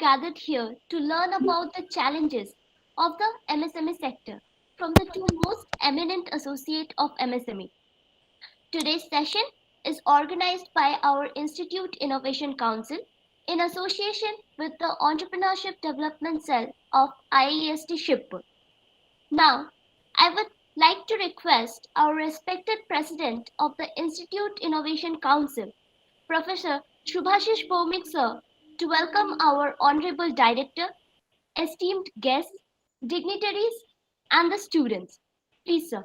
gathered here to learn about the challenges of the MSME sector from the two most eminent associates of MSME. Today's session is organized by our Institute Innovation Council in association with the Entrepreneurship Development Cell of IIEST Shibpur. Now, I would like to request our respected President of the Institute Innovation Council, Professor Shubhashish Bhomik sir, to welcome our Honorable Director, esteemed guests, dignitaries, and the students. Please, sir.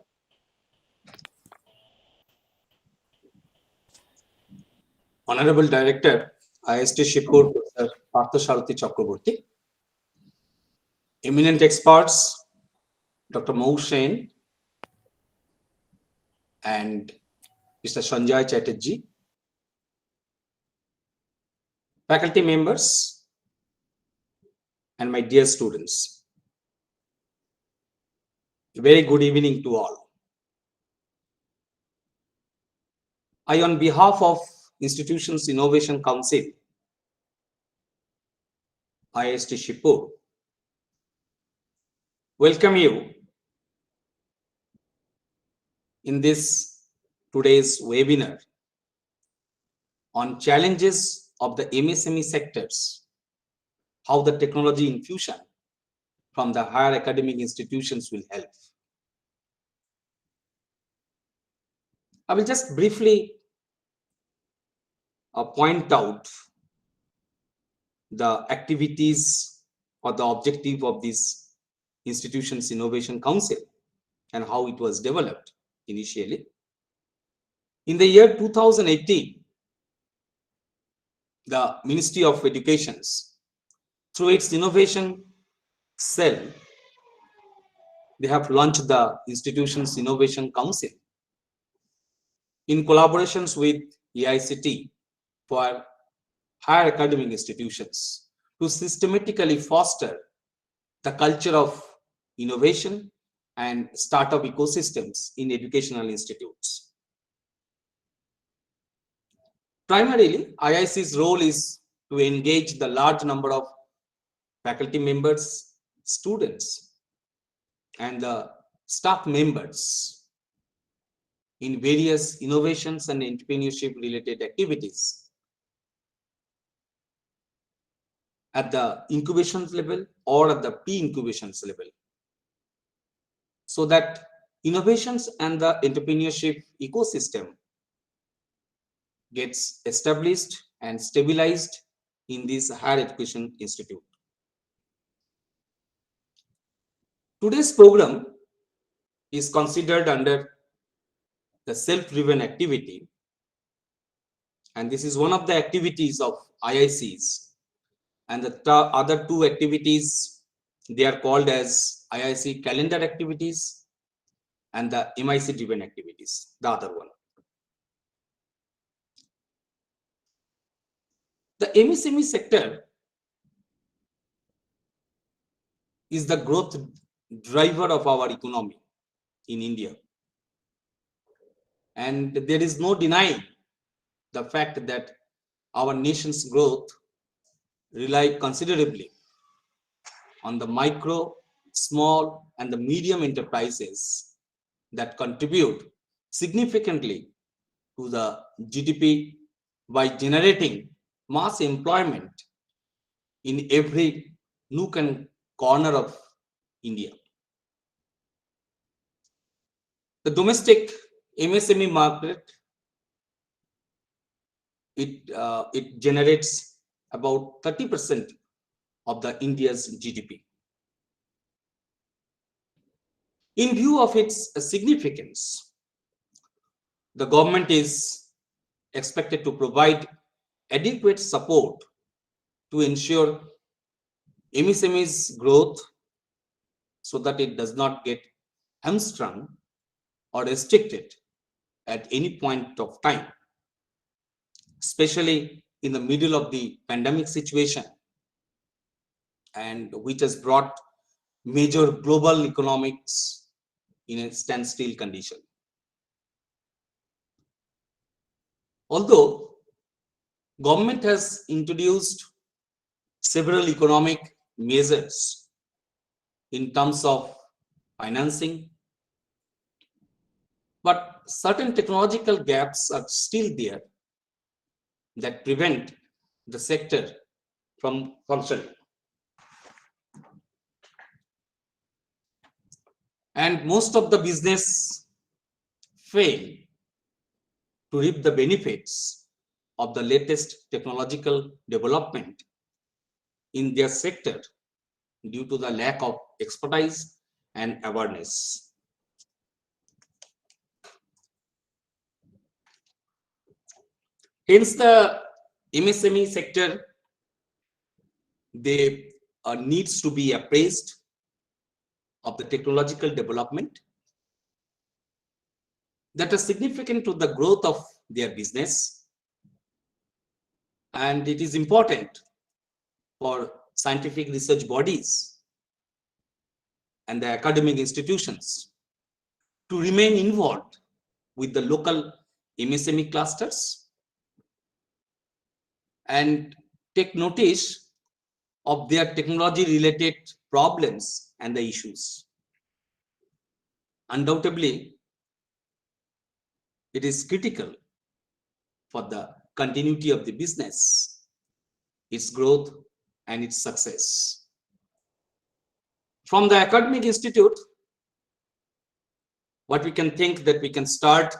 Honorable Director, IIST Shibpur, Professor Parthasarathi Chakraborty, eminent experts, Dr. Mau Sen and Mr. Sanjay Chatterjee, faculty members, and my dear students. A very good evening to all. I, on behalf of Institution's Innovation Council, IIST Shibpur, welcome you in this today's webinar on challenges of the MSME sectors, how the technology infusion from the higher academic institutions will help. I will just briefly point out the activities or the objective of this institution's Innovation Council and how it was developed initially. In the year 2018, the Ministry of Education, through its innovation cell, they have launched the institution's Innovation Council in collaborations with AICT for higher academic institutions to systematically foster the culture of innovation and startup ecosystems in educational institutes. Primarily, IIC's role is to engage the large number of faculty members, students, and the staff members in various innovations and entrepreneurship related activities at the incubations level or at the pre-incubations level, so that innovations and the entrepreneurship ecosystem gets established and stabilized in this higher education institute. Today's program is considered under the self-driven activity, and this is one of the activities of IICs, and the other two activities, they are called as IIC calendar activities and the MIC driven activities, the other one. The MSME sector is the growth driver of our economy in India. And there is no denying the fact that our nation's growth rely considerably on the micro, small, and the medium enterprises that contribute significantly to the GDP by generating mass employment in every nook and corner of India. The domestic MSME market, it generates about 30% of the India's GDP. In view of its significance, the government is expected to provide adequate support to ensure MSME's growth so that it does not get hamstrung or restricted at any point of time, especially in the middle of the pandemic situation, and which has brought major global economics in a standstill condition. Although government has introduced several economic measures in terms of financing, but certain technological gaps are still there that prevent the sector from functioning. And most of the business fail to reap the benefits of the latest technological development in their sector due to the lack of expertise and awareness. Hence, the MSME sector, they needs to be appraised of the technological development that are significant to the growth of their business, and it is important for scientific research bodies and the academic institutions to remain involved with the local MSME clusters and take notice of their technology related problems and the issues. Undoubtedly, it is critical for the continuity of the business, its growth, and its success. From the academic institute, what we can think that we can start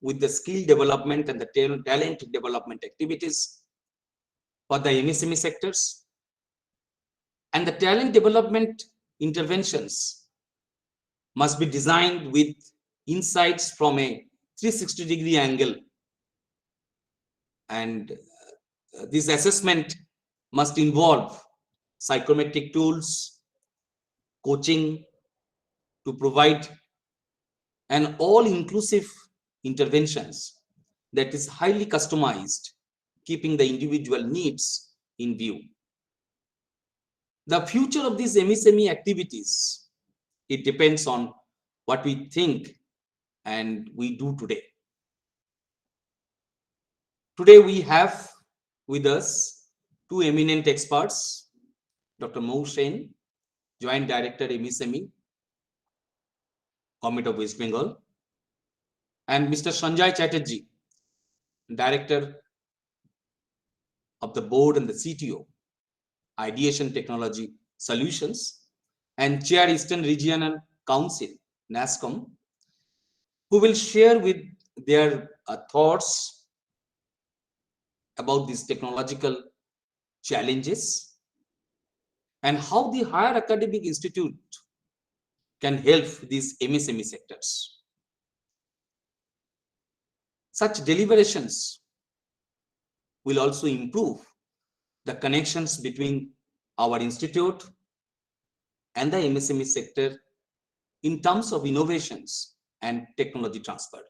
with the skill development and the talent development activities for the MSME sectors, and the talent development interventions must be designed with insights from a 360-degree angle, and this assessment must involve psychometric tools, coaching to provide an all-inclusive interventions that is highly customized, keeping the individual needs in view. The future of these MSME activities, it depends on what we think and we do today. Today we have with us two eminent experts, Dr. Mo Sen, Joint Director MSME, Govt of West Bengal, and Mr. Sanjay Chatterjee, Director of the Board and the CTO, Ideation Technology Solutions, and Chair Eastern Regional Council, NASSCOM, who will share with their thoughts about these technological challenges and how the higher academic institute can help these MSME sectors. Such deliberations will also improve the connections between our institute and the MSME sector in terms of innovations and technology transfer.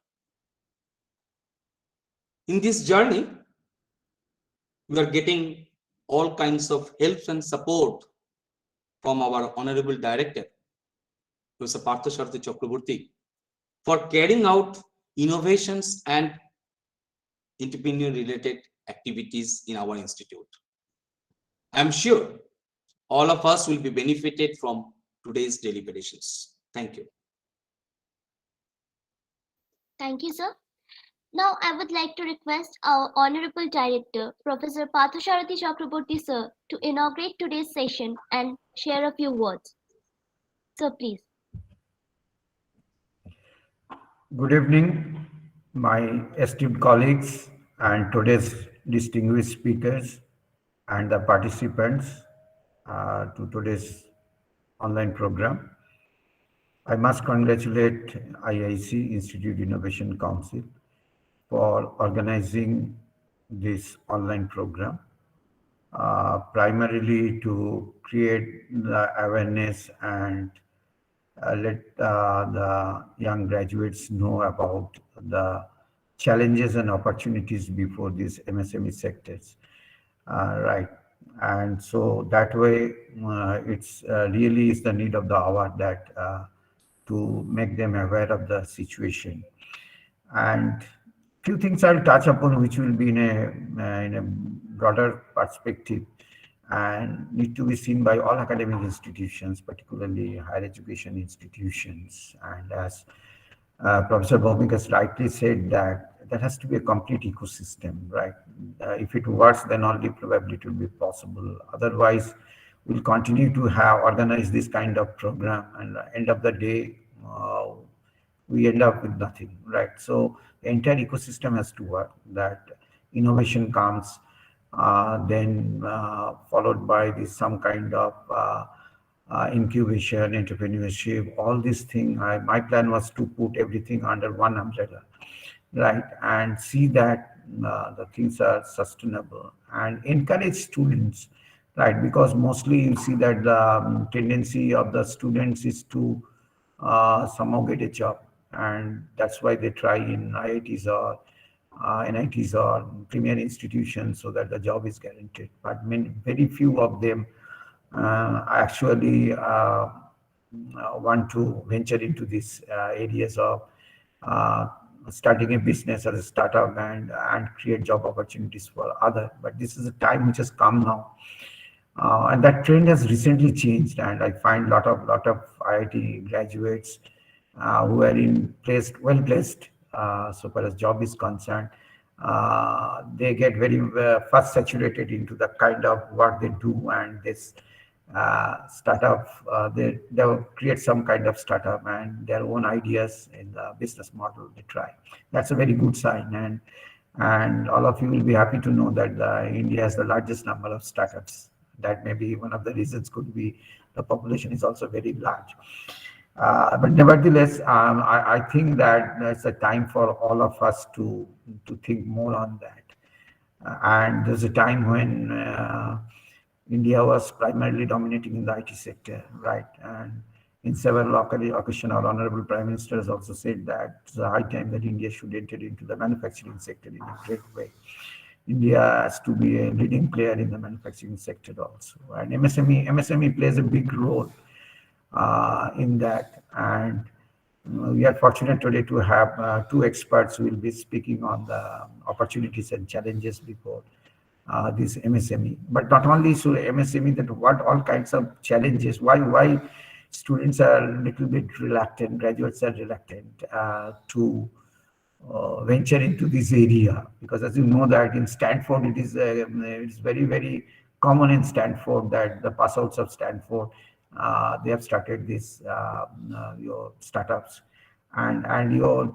In this journey, we are getting all kinds of helps and support from our Honorable Director, Professor Parthasarathi Chakraborty, for carrying out innovations and entrepreneur related activities in our institute. I am sure all of us will be benefited from today's deliberations. Thank you. Thank you, sir. Now, I would like to request our Honorable Director, Professor Parthasarathi Chakraborty, sir, to inaugurate today's session and share a few words. Sir, please. Good evening, my esteemed colleagues and today's distinguished speakers and the participants to today's online program. I must congratulate IIC Institute Innovation Council for organizing this online program, primarily to create the awareness and let the young graduates know about the challenges and opportunities before these MSME sectors. Right. And so that way, it's really is the need of the hour that to make them aware of the situation. And few things I'll touch upon, which will be in a broader perspective, and need to be seen by all academic institutions, particularly higher education institutions. And as Professor Bhowmik has rightly said, that there has to be a complete ecosystem, right? If it works, then only probably it will be possible. Otherwise, we'll continue to have organize this kind of program, and end of the day, we end up with nothing, right? So the entire ecosystem has to work. That innovation comes, then followed by this some kind of incubation, entrepreneurship, all these things. My plan was to put everything under one umbrella, right, and see that the things are sustainable and encourage students, right, because mostly you see that the tendency of the students is to somehow get a job, and that's why they try in IITs or NITs or premier institutions, so that the job is guaranteed. But very few of them actually want to venture into these areas of uh, starting a business or a startup, and create job opportunities for other. But this is a time which has come now, and that trend has recently changed. And I find lot of IIT graduates who are in placed well placed, so far as job is concerned. They get very fast saturated into the kind of work they do, and this startup, they create some kind of startup and their own ideas in the business model they try. That's a very good sign, and all of you will be happy to know that India has the largest number of startups. That may be one of the reasons. Could be the population is also very large. But nevertheless, I think that it's a time for all of us to think more on that. And there's a time when India was primarily dominating in the IT sector, right? And in several occasions, our Honorable Prime Minister has also said that it's a high time that India should enter into the manufacturing sector in a great way. India has to be a leading player in the manufacturing sector also. And MSME plays a big role in that. And we are fortunate today to have two experts who will be speaking on the opportunities and challenges before this MSME. But not only so MSME, that what all kinds of challenges, why students are a little bit reluctant, graduates are reluctant to venture into this area, because as you know that in Stanford it's very very common in Stanford that the pass outs of Stanford, they have started this your startups, and your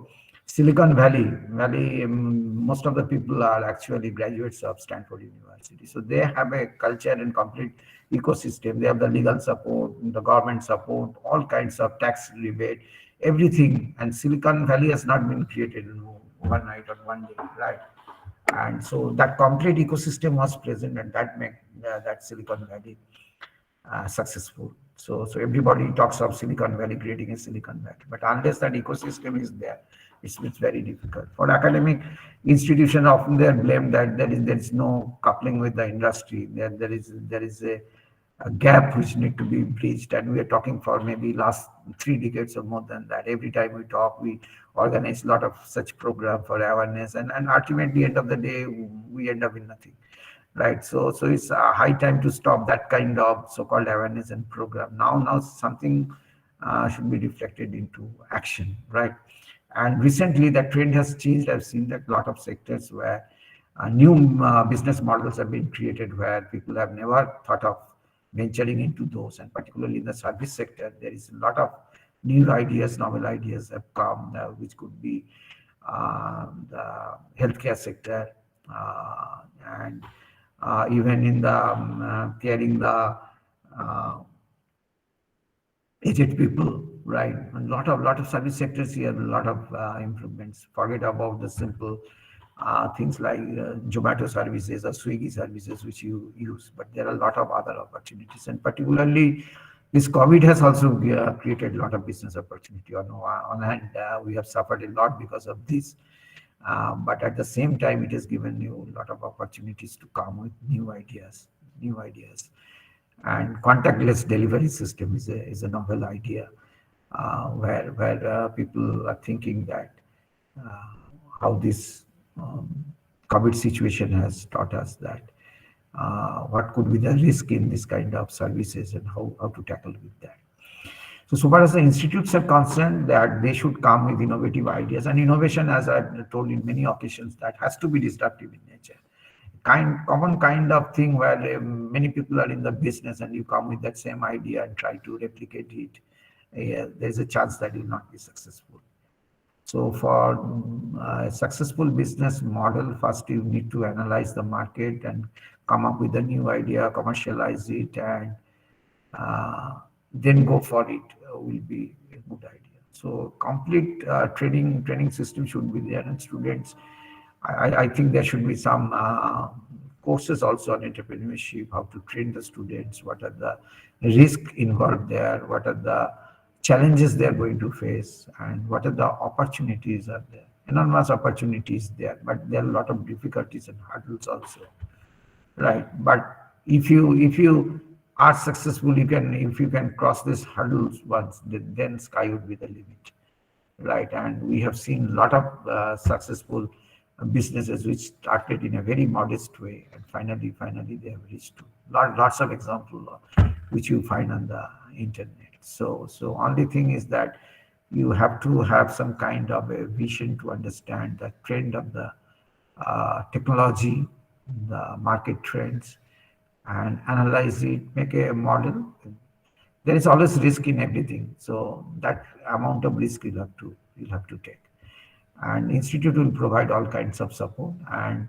Silicon Valley, most of the people are actually graduates of Stanford University. So they have a culture and complete ecosystem. They have the legal support, the government support, all kinds of tax rebate, everything. And Silicon Valley has not been created in overnight or one day, right? And so that complete ecosystem was present, and that made that Silicon Valley successful. So everybody talks of Silicon Valley, creating a Silicon Valley, but unless that ecosystem is there, it's very difficult. For academic institutions, often they are blamed that there is no coupling with the industry. There is a gap which need to be bridged, and we are talking for maybe last 3 decades or more than that. Every time we talk, we organize a lot of such program for awareness, and ultimately, end of the day, we end up in nothing, right? So it's a high time to stop that kind of so-called awareness and program. Now something should be reflected into action, right? And recently that trend has changed. I've seen that a lot of sectors where new business models have been created, where people have never thought of venturing into those. And particularly in the service sector, there is a lot of new ideas, novel ideas have come, which could be the healthcare sector, and even in the caring the uh, aged people, right? A lot of service sectors here, a lot of improvements. Forget about the simple things like Zomato services or Swiggy services which you use, but there are a lot of other opportunities, and particularly this COVID has also created a lot of business opportunity. On hand, we have suffered a lot because of this, but at the same time, it has given you a lot of opportunities to come with new ideas. And contactless delivery system is a novel idea, where people are thinking that uh, how this COVID situation has taught us that what could be the risk in this kind of services and how to tackle with that. So far as the institutes are concerned, that they should come with innovative ideas. And innovation, as I've told in many occasions, that has to be disruptive in nature. Common kind of thing where many people are in the business and you come with that same idea and try to replicate it, there's a chance that you will not be successful. So for a successful business model, first you need to analyze the market and come up with a new idea, commercialize it, and then go for it will be a good idea. So complete training system should be there, and students, I think there should be some courses also on entrepreneurship, how to train the students, what are the risks involved there, what are the challenges they are going to face, and what are the opportunities are there. Enormous opportunities there, but there are a lot of difficulties and hurdles also. Right. But if you are successful, you can, if you can cross these hurdles once, then sky would be the limit. Right. And we have seen a lot of successful businesses which started in a very modest way, and finally they have reached to lots of examples which you find on the internet. So only thing is that you have to have some kind of a vision to understand the trend of the technology, the market trends, and analyze it, make a model. There is always risk in everything, so that amount of risk you'll have to take. And institute will provide all kinds of support, and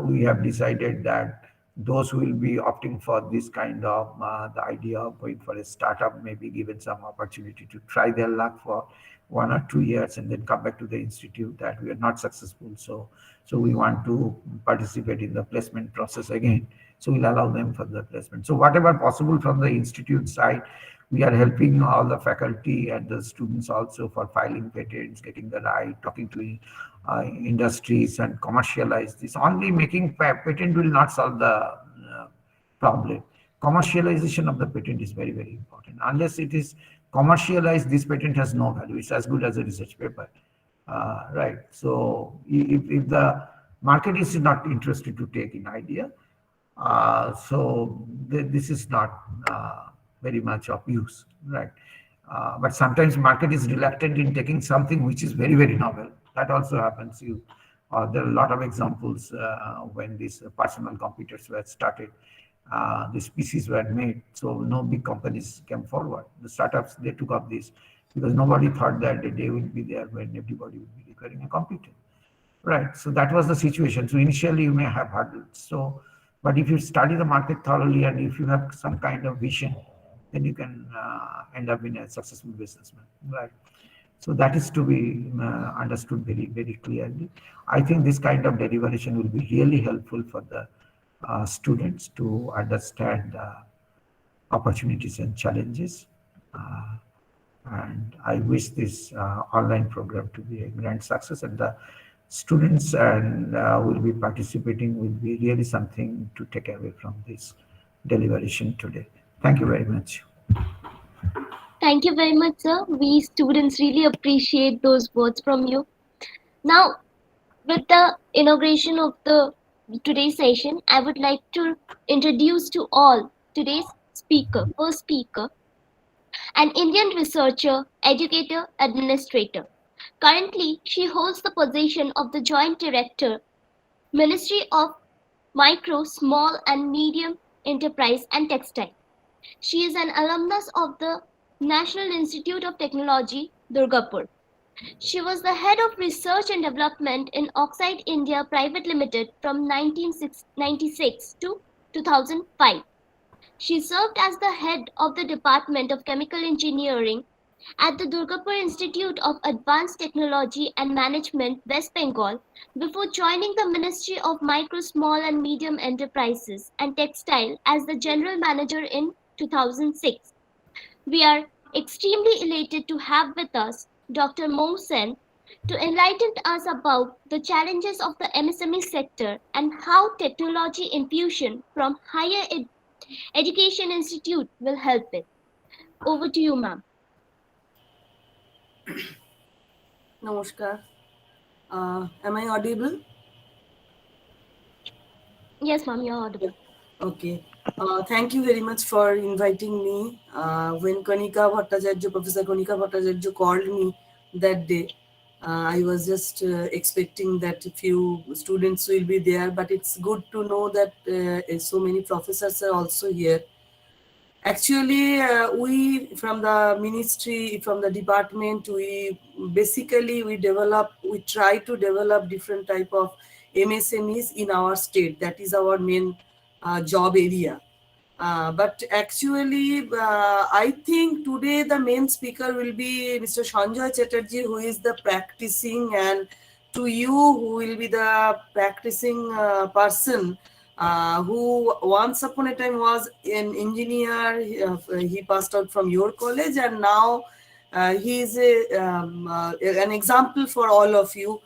we have decided that those who will be opting for this kind of the idea of going for a startup may be given some opportunity to try their luck for 1 or 2 years and then come back to the institute that we are not successful, so we want to participate in the placement process again, so we'll allow them for the placement. So whatever possible from the institute side, we are helping all the faculty and the students also for filing patents, getting the right, talking to industries and commercialize this. Only making patent will not solve the problem. Commercialization of the patent is very, very important. Unless it is commercialized, this patent has no value. It's as good as a research paper. Right. So if the market is not interested to take an idea, this is not very much of use, right? But sometimes market is reluctant in taking something which is very, very novel. That also happens. There are a lot of examples when these personal computers were started. These PCs were made, so no big companies came forward. The startups, they took up this because nobody thought that the day would be there when everybody would be requiring a computer. Right. So that was the situation. So initially you may have hurdles. But if you study the market thoroughly and if you have some kind of vision, then you can end up in a successful businessman. Right. So that is to be understood very, very clearly. I think this kind of deliberation will be really helpful for the students to understand opportunities and challenges. And I wish this online program to be a grand success, and the students and will be participating will be really something to take away from this deliberation today. Thank you very much. Thank you very much, sir. We students really appreciate those words from you. Now, with the inauguration of the today's session, I would like to introduce to all today's first speaker, an Indian researcher, educator, administrator. Currently, she holds the position of the Joint Director, Ministry of Micro, Small and Medium Enterprise and Textile. She is an alumnus of the National Institute of Technology, Durgapur. She was the head of research and development in Oxide India Private Limited from 1996 to 2005. She served as the head of the Department of Chemical Engineering at the Durgapur Institute of Advanced Technology and Management, West Bengal, before joining the Ministry of Micro, Small and Medium Enterprises and Textile as the General Manager in 2006. We are extremely elated to have with us Dr. Mohsen to enlighten us about the challenges of the MSME sector and how technology infusion from education institute will help it. Over to you, ma'am. Namaskar. Am I audible? Yes, ma'am, you're audible. Okay. Thank you very much for inviting me. When Professor Konika Bhattacharya called me that day, I was just expecting that a few students will be there, but it's good to know that so many professors are also here. Actually, we from the ministry, from the department, we try to develop different type of MSMEs in our state. That is our main job area. But actually, I think today the main speaker will be Mr. Sanjay Chatterjee, who is the practicing, and to you, who will be the practicing person, who once upon a time was an engineer. He passed out from your college, and now he is an example for all of you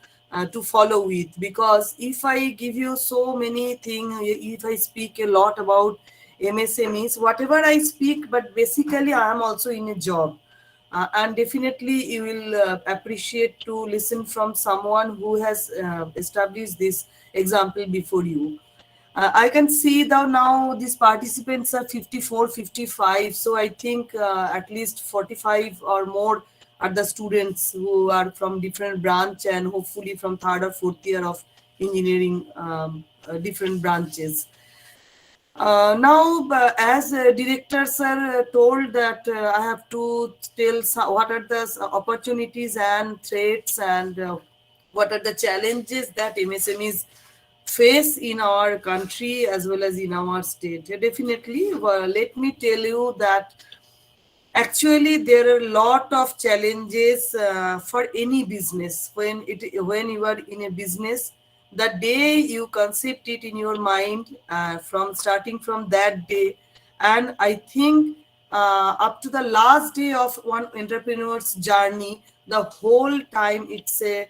to follow with. Because if I give you so many things, if I speak a lot about MSMEs, whatever I speak, but basically I am also in a job. And definitely you will appreciate to listen from someone who has established this example before you. I can see that now these participants are 54, 55. So I think at least 45 or more are the students who are from different branch, and hopefully from third or fourth year of engineering, different branches. Now, as directors are told that I have to tell what are the opportunities and threats, and what are the challenges that MSMEs face in our country as well as in our state. Definitely, let me tell you that actually, there are a lot of challenges for any business. When you are in a business, the day you concept it in your mind, from starting from that day, and I think up to the last day of one entrepreneur's journey, the whole time it's a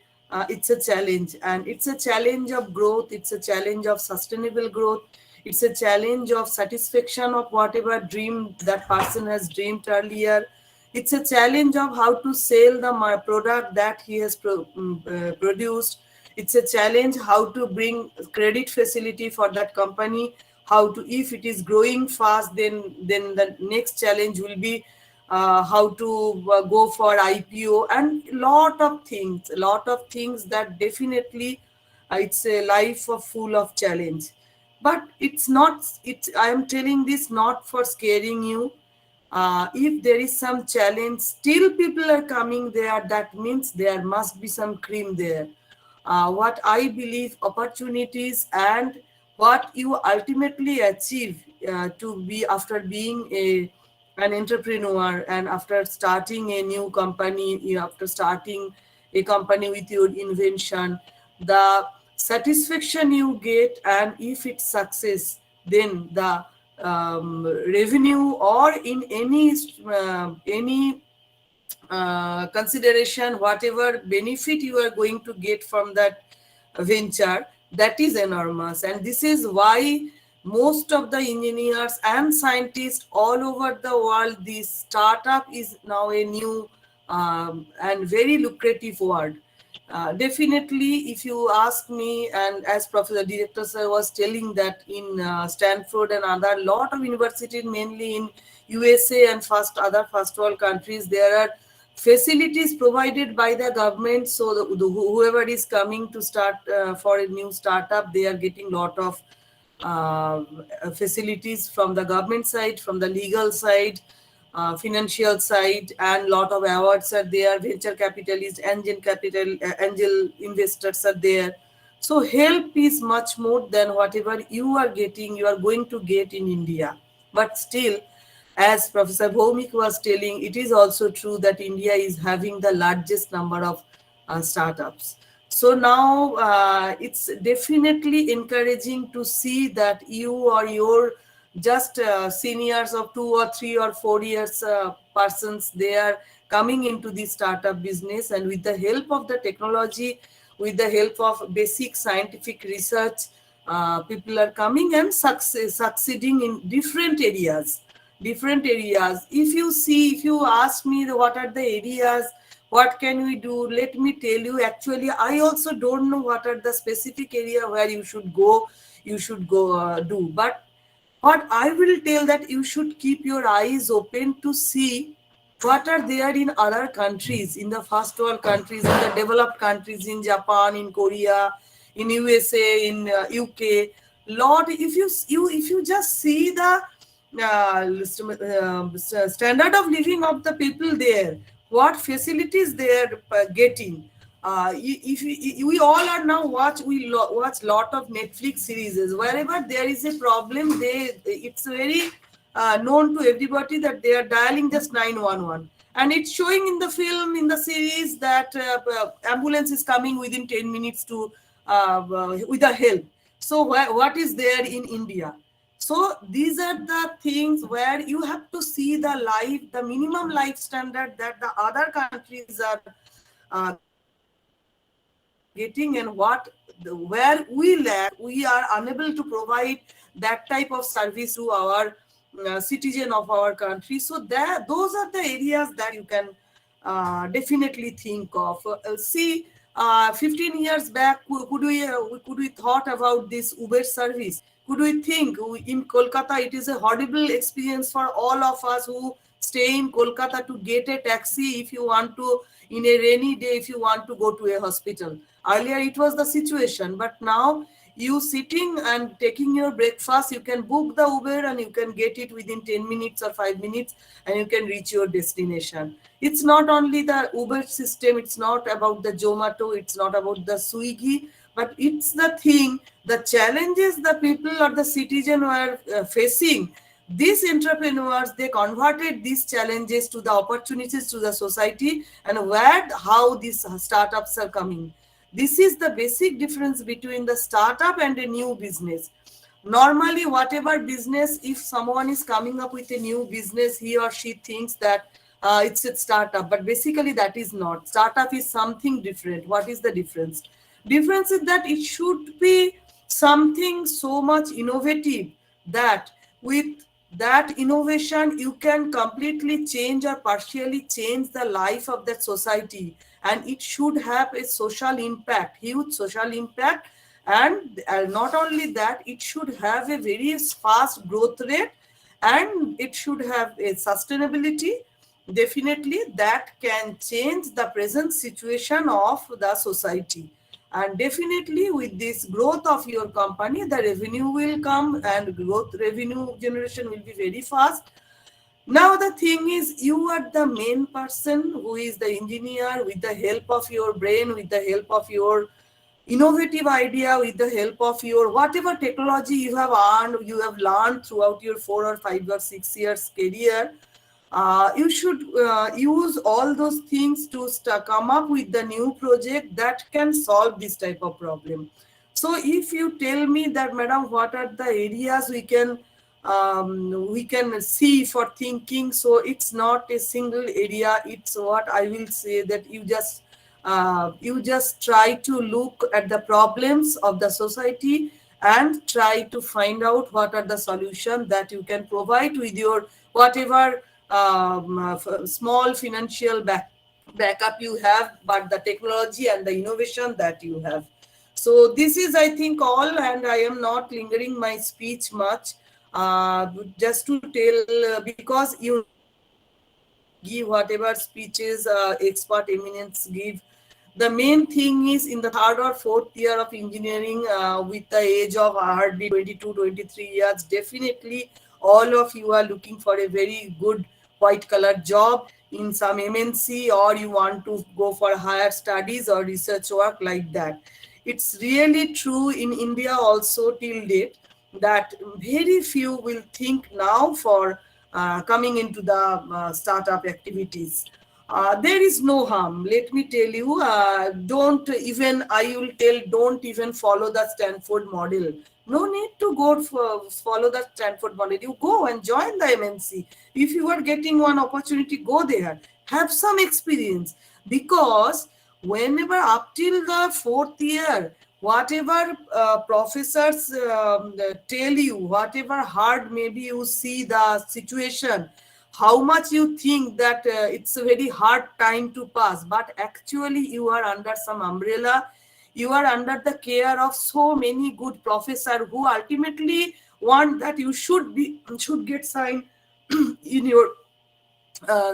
challenge, and it's a challenge of growth. It's a challenge of sustainable growth. It's a challenge of satisfaction of whatever dream that person has dreamed earlier. It's a challenge of how to sell the product that he has produced. It's a challenge how to bring credit facility for that company. How to, if it is growing fast, then the next challenge will be how to go for IPO, and lot of things that definitely it's a life of full of challenge. But it's not, it's, I am telling this not for scaring you. If there is some challenge, still people are coming there, that means there must be some cream there. What I believe, opportunities and what you ultimately achieve to be after being an entrepreneur, and after starting a new company, after starting a company with your invention, the satisfaction you get, and if it's success, then the revenue, or in any consideration, whatever benefit you are going to get from that venture, that is enormous. And this is why most of the engineers and scientists all over the world, this startup is now a new and very lucrative word. Definitely, if you ask me, and as Professor Director sir was telling that in Stanford and other lot of universities, mainly in USA and other first world countries, there are facilities provided by the government. So whoever is coming to start for a new startup, they are getting lot of uh, facilities from the government side, from the legal side, financial side, and lot of awards are there. Venture capitalists, angel investors are there. So help is much more than whatever you are getting, you are going to get in India. But still, as Professor Bhomik was telling, it is also true that India is having the largest number of startups. So now it's definitely encouraging to see that you or your just seniors of 2 or 3 or 4 years persons, they are coming into the startup business, and with the help of the technology, with the help of basic scientific research, people are coming and succeeding in different areas. If you see, if you ask me what are the areas, what can we do, let me tell you, actually I also don't know what are the specific area where you should go. you should go do. But what I will tell that you should keep your eyes open to see what are there in other countries, in the first world countries, in the developed countries, in Japan, in Korea, in USA, in UK. Lord, if you just see the standard of living of the people there, what facilities they are getting. If we all are now watch lot of Netflix series. Wherever there is a problem, it's very known to everybody that they are dialing just 911, and it's showing in the film, in the series, that ambulance is coming within 10 minutes to with the help. So what is there in India? So these are the things where you have to see the minimum life standard that the other countries are getting, and where we lack, we are unable to provide that type of service to our citizen of our country. So those are the areas that you can definitely think of. See, 15 years back, could we thought about this Uber service? Could we think in Kolkata it is a horrible experience for all of us who stay in Kolkata to get a taxi if you want to, in a rainy day, if you want to go to a hospital. Earlier it was the situation, but now you sitting and taking your breakfast, you can book the Uber and you can get it within 10 minutes or 5 minutes, and you can reach your destination. It's not only the Uber system, it's not about the Zomato, it's not about the Swiggy, but it's the thing, the challenges the people or the citizen were facing. These entrepreneurs, they converted these challenges to the opportunities to the society, and how these startups are coming. This is the basic difference between the startup and a new business. Normally, whatever business, if someone is coming up with a new business, he or she thinks that it's a startup, but basically that is not. Startup is something different. What is the difference? Difference is that it should be something so much innovative that with that innovation you can completely change or partially change the life of that society, and it should have a social impact, huge social impact. And not only that, it should have a very fast growth rate, and it should have a sustainability, definitely, that can change the present situation of the society. And definitely with this growth of your company, the revenue will come, and growth revenue generation will be very fast. Now the thing is, you are the main person who is the engineer, with the help of your brain, with the help of your innovative idea, with the help of your whatever technology you have earned, you have learned throughout your 4 or 5 or 6 years career. You should use all those things to come up with the new project that can solve this type of problem. So if you tell me that, madam, what are the areas we can see for thinking, so it's not a single area. It's what I will say, that you just try to look at the problems of the society and try to find out what are the solutions that you can provide with your whatever small financial backup you have, but the technology and the innovation that you have. So this is, I think, all, and I am not lingering my speech much. Just to tell, because you know, we give whatever speeches expert eminence give. The main thing is, in the third or fourth year of engineering, with the age of hardly 22, 23 years, definitely all of you are looking for a very good white collar job in some MNC, or you want to go for higher studies or research work like that. It's really true in India also till date, that very few will think now for coming into the startup activities. There is no harm. Let me tell you, don't even, I will tell, don't even follow the Stanford model. No need to go for follow the Stanford model. You go and join the MNC. If you are getting one opportunity, go there. Have some experience, because whenever up till the fourth year, whatever professors tell you, whatever hard maybe you see the situation, how much you think that it's a very hard time to pass, but actually you are under some umbrella, You are under the care of so many good professors who ultimately want that you should get signed in your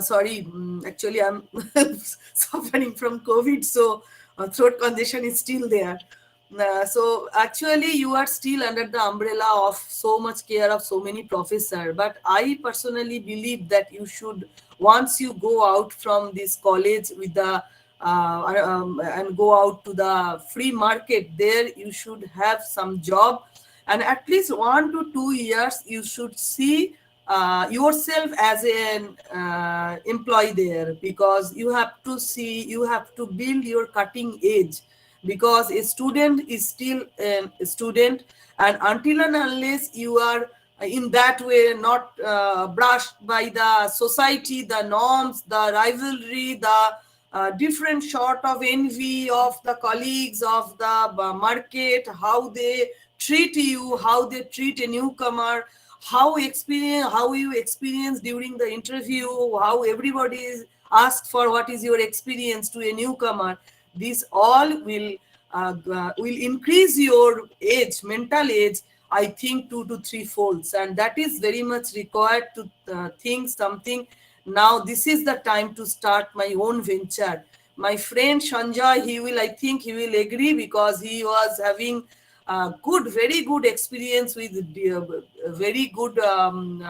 sorry, actually I'm suffering from COVID, so throat congestion is still there. So actually you are still under the umbrella of so much care of so many professors. But I personally believe that you should, once you go out from this college with the and go out to the free market, there you should have some job, and at least 1 to 2 years you should see yourself as an employee there, because you have to see, you have to build your cutting edge, because a student is still a student, and until and unless you are in that way not brushed by the society, the norms, the rivalry, the different sort of envy of the colleagues of the market, how they treat you, how they treat a newcomer, how you experience during the interview, how everybody is asked for what is your experience to a newcomer. This all will increase your age, mental age, I think 2 to 3 folds, and that is very much required to think something. Now this is the time to start my own venture. My friend Sanjoy, he will, I think he will agree, because he was having good, very good experience with very good um,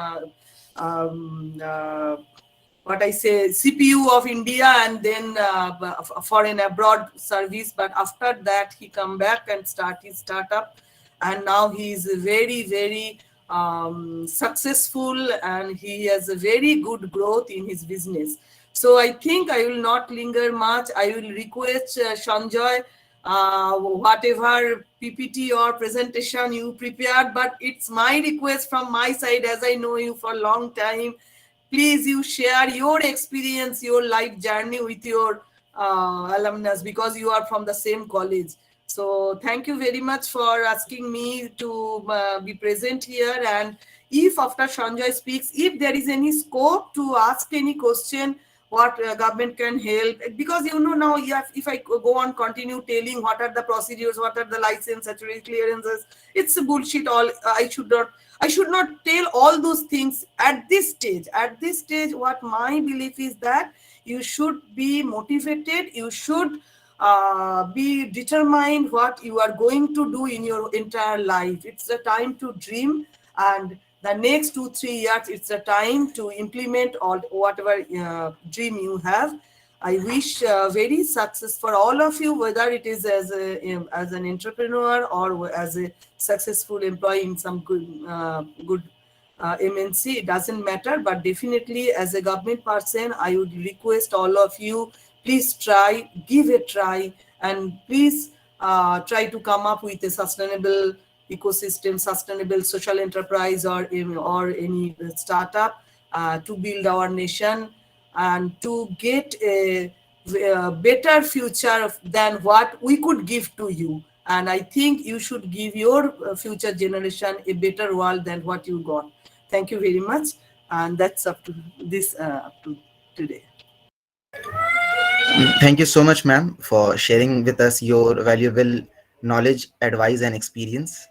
uh, what I say, CPU of India, and then for an abroad service. But after that, he come back and start his startup, and now he is very, very successful, and he has a very good growth in his business. So I think I will not linger much. I will request Sanjoy, whatever PPT or presentation you prepared, but it's my request from my side, as I know you for a long time. Please, you share your experience, your life journey with your alumnus, because you are from the same college. So thank you very much for asking me to be present here. And if after Sanjay speaks, if there is any scope to ask any question, what government can help, because now if I go on continue telling what are the procedures, what are the license, statutory clearances, it's a bullshit. All I should not tell all those things at this stage. At this stage, what my belief is that you should be motivated, you should be determined what you are going to do in your entire life. It's the time to dream, and the next 2 3 years, it's the time to implement all whatever dream you have. I wish very success for all of you, whether it is as an entrepreneur or as a successful employee in some good MNC. It doesn't matter, but definitely as a government person, I would request all of you, please try, give a try, and please try to come up with a sustainable ecosystem, sustainable social enterprise, or any startup to build our nation and to get a better future than what we could give to you. And I think you should give your future generation a better world than what you got. Thank you very much. And that's up to this up to today. Thank you so much, ma'am, for sharing with us your valuable knowledge, advice, and experience.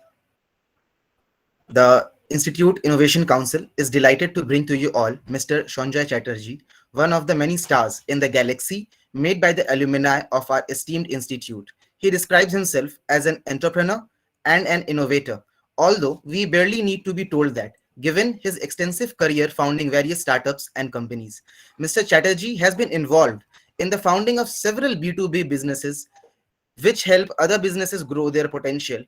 The Institute Innovation Council is delighted to bring to you all Mr. Sanjay Chatterjee, one of the many stars in the galaxy made by the alumni of our esteemed institute. He describes himself as an entrepreneur and an innovator, although we barely need to be told that, given his extensive career founding various startups and companies. Mr. Chatterjee has been involved in the founding of several B2B businesses which help other businesses grow their potential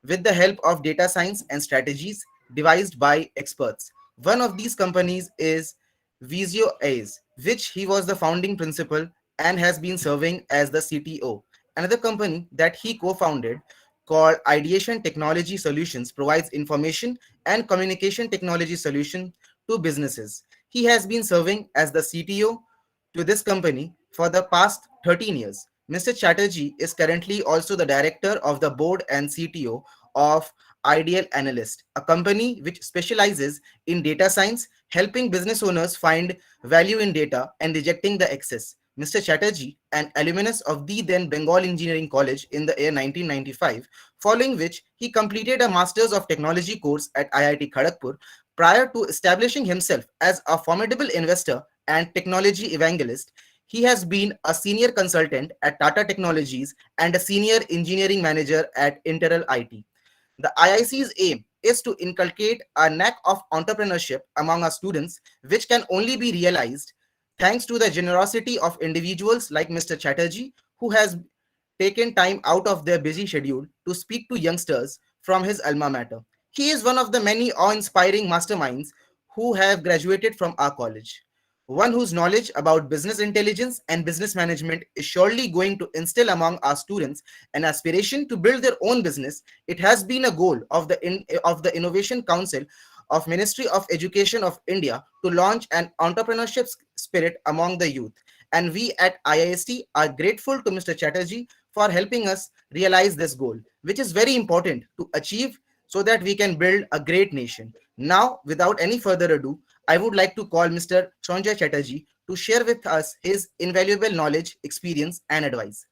with the help of data science and strategies devised by experts. One of these companies is Visio A's, which he was the founding principal and has been serving as the CTO. Another company that he co-founded, called Ideation Technology Solutions, provides information and communication technology solution to businesses. He has been serving as the CTO to this company for the past 13 years. Mr. Chatterjee is currently also the director of the board and CTO of Ideal Analyst, a company which specializes in data science, helping business owners find value in data and rejecting the excess. Mr. Chatterjee, an alumnus of the then Bengal Engineering College in the year 1995, following which he completed a Masters of Technology course at IIT Kharagpur prior to establishing himself as a formidable investor and technology evangelist. He has been a senior consultant at Tata Technologies and a senior engineering manager at Intel IT. The IIC's aim is to inculcate a knack of entrepreneurship among our students, which can only be realized thanks to the generosity of individuals like Mr. Chatterjee, who has taken time out of their busy schedule to speak to youngsters from his alma mater. He is one of the many awe-inspiring masterminds who have graduated from our college. One whose knowledge about business intelligence and business management is surely going to instill among our students an aspiration to build their own business. It has been a goal of the Innovation Council of Ministry of Education of India to launch an entrepreneurship spirit among the youth. And we at IIST are grateful to Mr. Chatterjee for helping us realize this goal, which is very important to achieve so that we can build a great nation. Now, without any further ado, I would like to call Mr. Sanjay Chatterjee to share with us his invaluable knowledge, experience, and advice.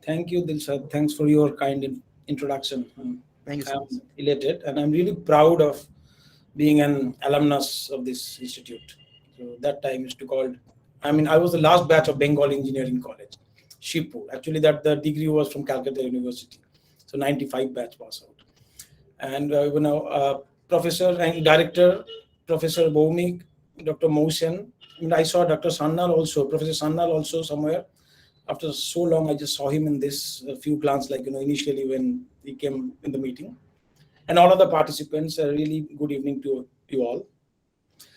Thank you, Dilshad. Thanks for your kind introduction. Thank you so much. I'm elated and I'm really proud of being an alumnus of this institute. So that time used to called, I was the last batch of Bengal Engineering College, Shibpur. Actually, that the degree was from Calcutta University. So 95 batch pass out. And Professor and Director, Professor Bhowmik, Dr. Mohsen. I saw Dr. Sannal also, Professor Sannal also somewhere. After so long, I just saw him in this few glance, initially when he came in the meeting. And all of the participants, a really good evening to you all.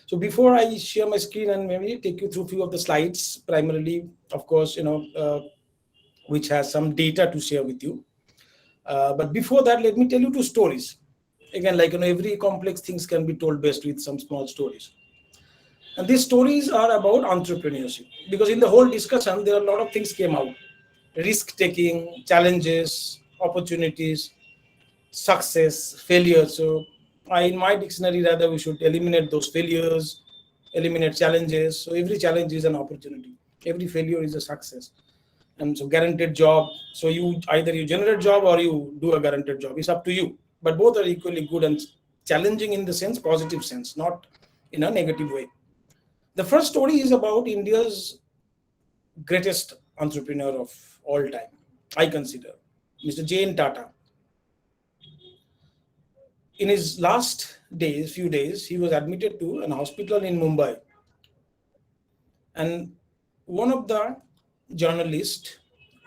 So before I share my screen and maybe take you through a few of the slides, primarily, of course, which has some data to share with you. But before that, let me tell you two stories. Again, every complex things can be told best with some small stories. And these stories are about entrepreneurship, because in the whole discussion, there are a lot of things came out. Risk-taking, challenges, opportunities, success, failure. So in my dictionary, rather, we should eliminate those failures, eliminate challenges. So every challenge is an opportunity. Every failure is a success. And so guaranteed job. So either you generate job or you do a guaranteed job. It's up to you. But both are equally good and challenging in the sense, positive sense, not in a negative way. The first story is about India's greatest entrepreneur of all time, I consider, Mr. J.N. Tata. In his last few days, he was admitted to an hospital in Mumbai. And one of the journalists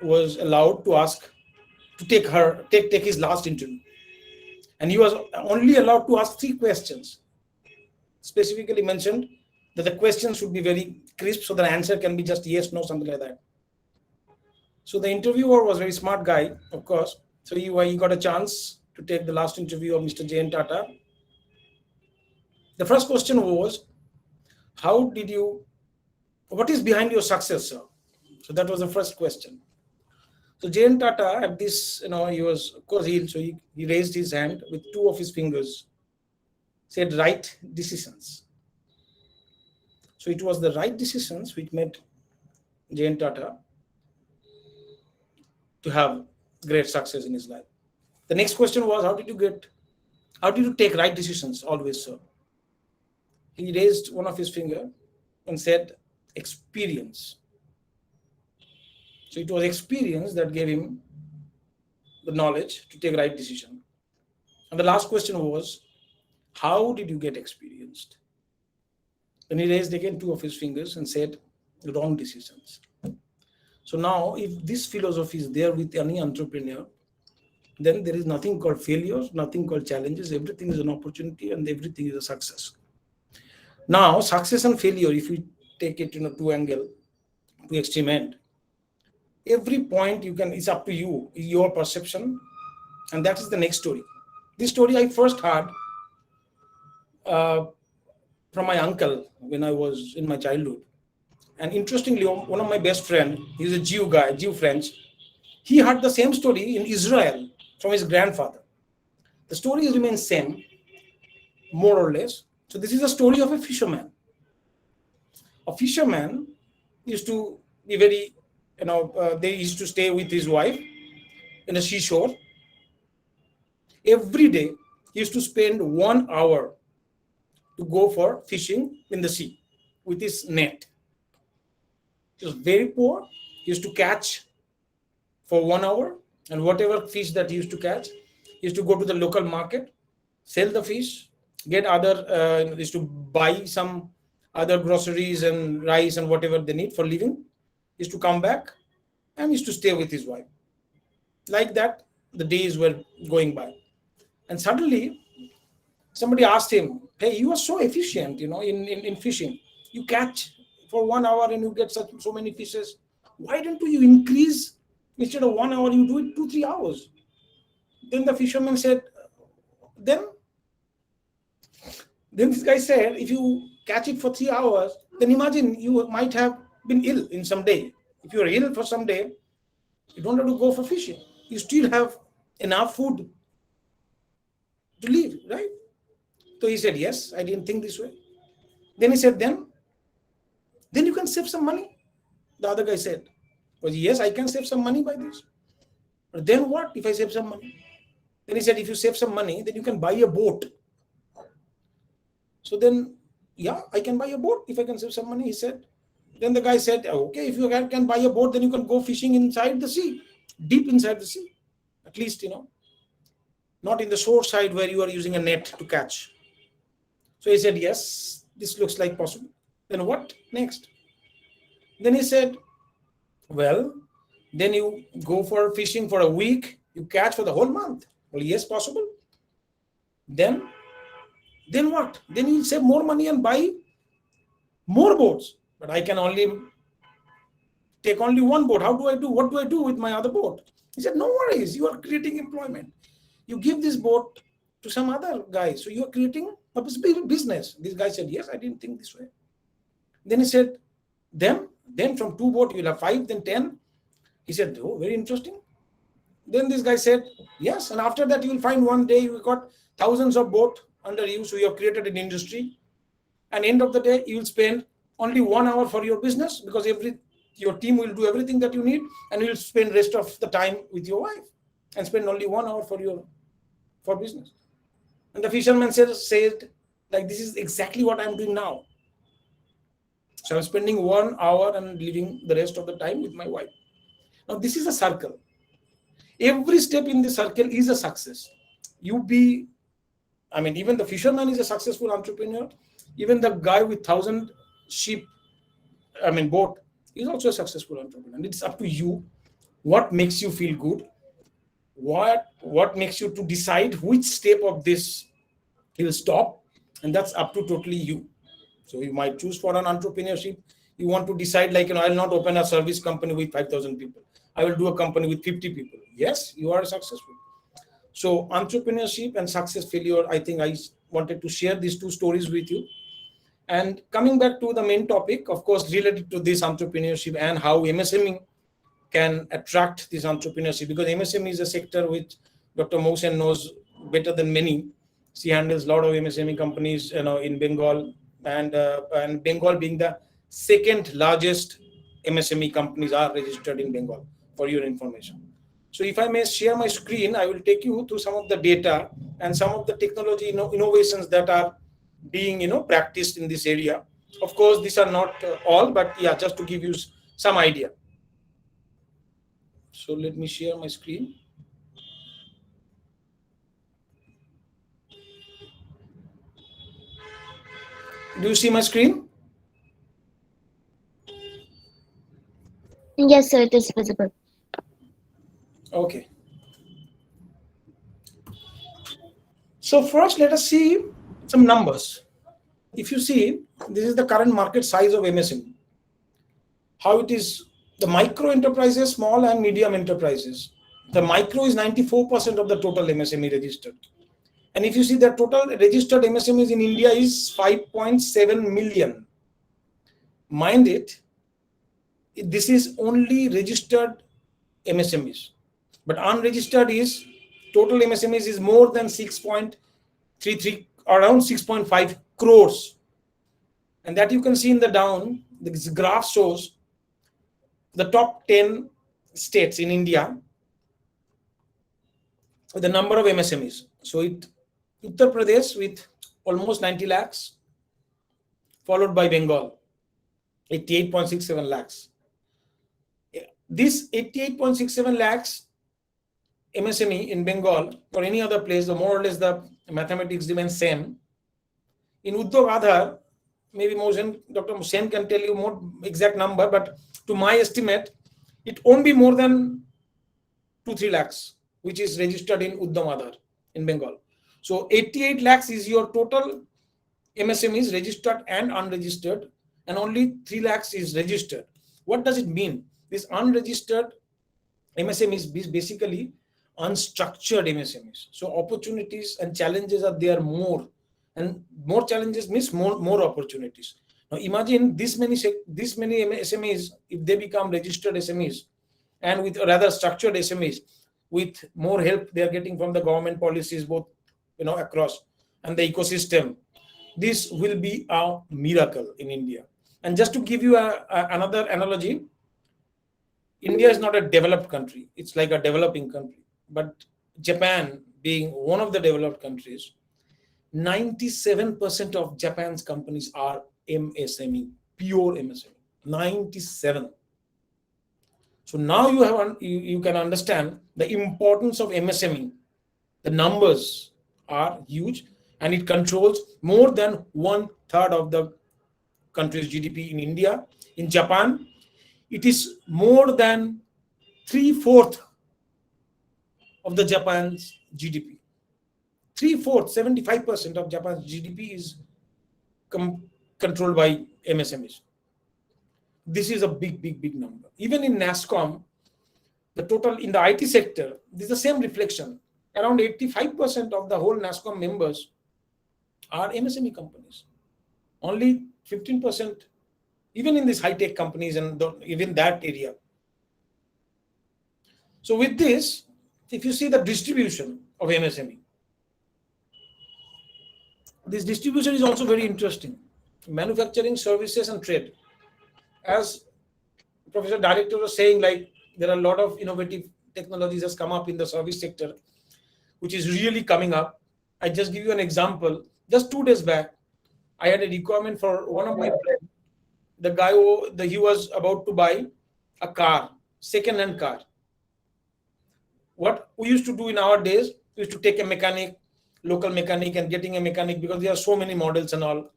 was allowed to take his last interview. And he was only allowed to ask 3 questions. Specifically mentioned that the questions should be very crisp, so the answer can be just yes, no, something like that. So the interviewer was a very smart guy, of course. So he got a chance to take the last interview of Mr. J.N. Tata. The first question was, what is behind your success, sir? So that was the first question. So J.N. Tata at this, he was, of course, so he raised his hand with 2 of his fingers, said right decisions. So it was the right decisions which made J.N. Tata to have great success in his life. The next question was, how did you take right decisions always, sir? He raised one of his finger and said, experience. So it was experience that gave him the knowledge to take right decision. And the last question was, how did you get experienced? And he raised again 2 of his fingers and said, wrong decisions. So now, if this philosophy is there with any entrepreneur, then there is nothing called failures, nothing called challenges. Everything is an opportunity and everything is a success. Now, success and failure, if we take it to angle, to extreme end, every point it's up to you, your perception. And that is the next story. This story I first heard from my uncle when I was in my childhood. And interestingly, one of my best friend, he's a Jew guy, Jew French. He heard the same story in Israel from his grandfather. The story remains same, more or less. So this is a story of a fisherman. A fisherman used to be very, they used to stay with his wife in a seashore. Every day, he used to spend 1 hour to go for fishing in the sea with his net. He was very poor. He used to catch for 1 hour, and whatever fish that he used to catch, he used to go to the local market, sell the fish, get other, used to buy some other groceries and rice and whatever they need for living. He used to come back and used to stay with his wife. Like that, the days were going by. And suddenly, somebody asked him, hey, you are so efficient, in fishing. You catch for 1 hour and you get so many fishes. Why don't you increase, instead of 1 hour, you do it 2-3 hours? Then the fisherman said, then this guy said, if you catch it for 3 hours, then imagine you might have been ill in some day. If you are ill for some day, you don't have to go for fishing. You still have enough food to live, right? So he said, yes, I didn't think this way. Then he said, then you can save some money. The other guy said, well, yes, I can save some money by this. But then what if I save some money? Then he said, if you save some money, then you can buy a boat. So then, yeah, I can buy a boat if I can save some money, he said. Then the guy said, okay, if you can buy a boat, then you can go fishing inside the sea, deep inside the sea. At least, not in the shore side where you are using a net to catch. So he said, yes, this looks like possible. Then what next? Then he said, well, then you go for fishing for a week, you catch for the whole month. Well, yes, possible. Then what? Then you save more money and buy more boats. But I can only take only one boat. How do I do? What do I do with my other boat? He said, no worries. You are creating employment. You give this boat to some other guy. So you are creating a business. This guy said, yes, I didn't think this way. Then he said, then from 2 boats, you will have 5, then 10. He said, oh, very interesting. Then this guy said, yes. And after that, you will find one day you got thousands of boats under you. So you have created an industry. And end of the day, you will spend only 1 hour for your business because your team will do everything that you need, and you will spend rest of the time with your wife and spend only 1 hour for business. And the fisherman said, like, this is exactly what I'm doing now. So I'm spending 1 hour and living the rest of the time with my wife. Now, this is a circle. Every step in the circle is a success. Even the fisherman is a successful entrepreneur. Even the guy with 1,000 boat is also a successful entrepreneur. And it's up to you. What makes you feel good? What makes you to decide which step of this you will stop? And that's up to totally you. So you might choose for an entrepreneurship. You want to decide, like, I'll not open a service company with 5,000 people. I will do a company with 50 people. Yes, you are successful. So entrepreneurship and success failure, I think I wanted to share these 2 stories with you. And coming back to the main topic, of course, related to this entrepreneurship and how MSME can attract this entrepreneurship, because MSME is a sector which Dr. Mohsen knows better than many. She handles a lot of MSME companies, in Bengal, and Bengal being the second largest MSME companies are registered in Bengal, for your information. So if I may share my screen, I will take you through some of the data and some of the technology innovations that are being practiced in this area. Of course, these are not all, but yeah, just to give you some idea. So let me share my screen. Do you see my screen? Yes, sir, it is visible. Okay. So first, let us see some numbers. If you see, this is the current market size of MSME. How it is, the micro enterprises, small and medium enterprises. The micro is 94% of the total MSME registered. And if you see, the total registered MSMEs in India is 5.7 million. Mind it, this is only registered MSMEs. But unregistered is, total MSMEs is more than 6.33, around 6.5 crores. And that you can see in the down, this graph shows the top 10 states in India with the number of MSMEs. So Uttar Pradesh with almost 90 lakhs, followed by Bengal, 88.67 lakhs. This 88.67 lakhs MSME in Bengal or any other place, the more or less the mathematics remains same. In Uddog Aadhar, maybe Dr. Sen can tell you more exact number, but to my estimate, it won't be more than 2-3 lakhs, which is registered in Uddam Aadhar in Bengal. So 88 lakhs is your total MSMEs registered and unregistered, and only 3 lakhs is registered. What does it mean? This unregistered MSMEs is basically unstructured MSMEs. So opportunities and challenges are there more, and more challenges means more opportunities. Now imagine this many SMEs, if they become registered SMEs and with rather structured SMEs, with more help they are getting from the government policies, both across, and the ecosystem, this will be a miracle in India. And just to give you another analogy, India is not a developed country, it's like a developing country. But Japan being one of the developed countries, 97% of Japan's companies are MSME, pure MSME, 97. So now you can understand the importance of MSME. The numbers are huge, and it controls more than 1/3 of the country's GDP in India. In Japan, it is more than 3/4 of the Japan's GDP. 3/4, 75% of Japan's GDP is controlled by MSMEs. This is a big number. Even in NASSCOM, the total in the IT sector, this is the same reflection. Around 85% of the whole NASSCOM members are MSME companies. Only 15%, even in these high-tech companies and even that area. So with this, if you see the distribution of MSME, this distribution is also very interesting. Manufacturing, services, and trade. As Professor Director was saying, like there are a lot of innovative technologies has come up in the service sector, which is really coming up. I just give you an example. Just 2 days back, I had a requirement for one of my friends. The guy he was about to buy a car, second-hand car. What we used to do in our days, we used to take a mechanic, local mechanic, and getting a mechanic, because there are so many models and all.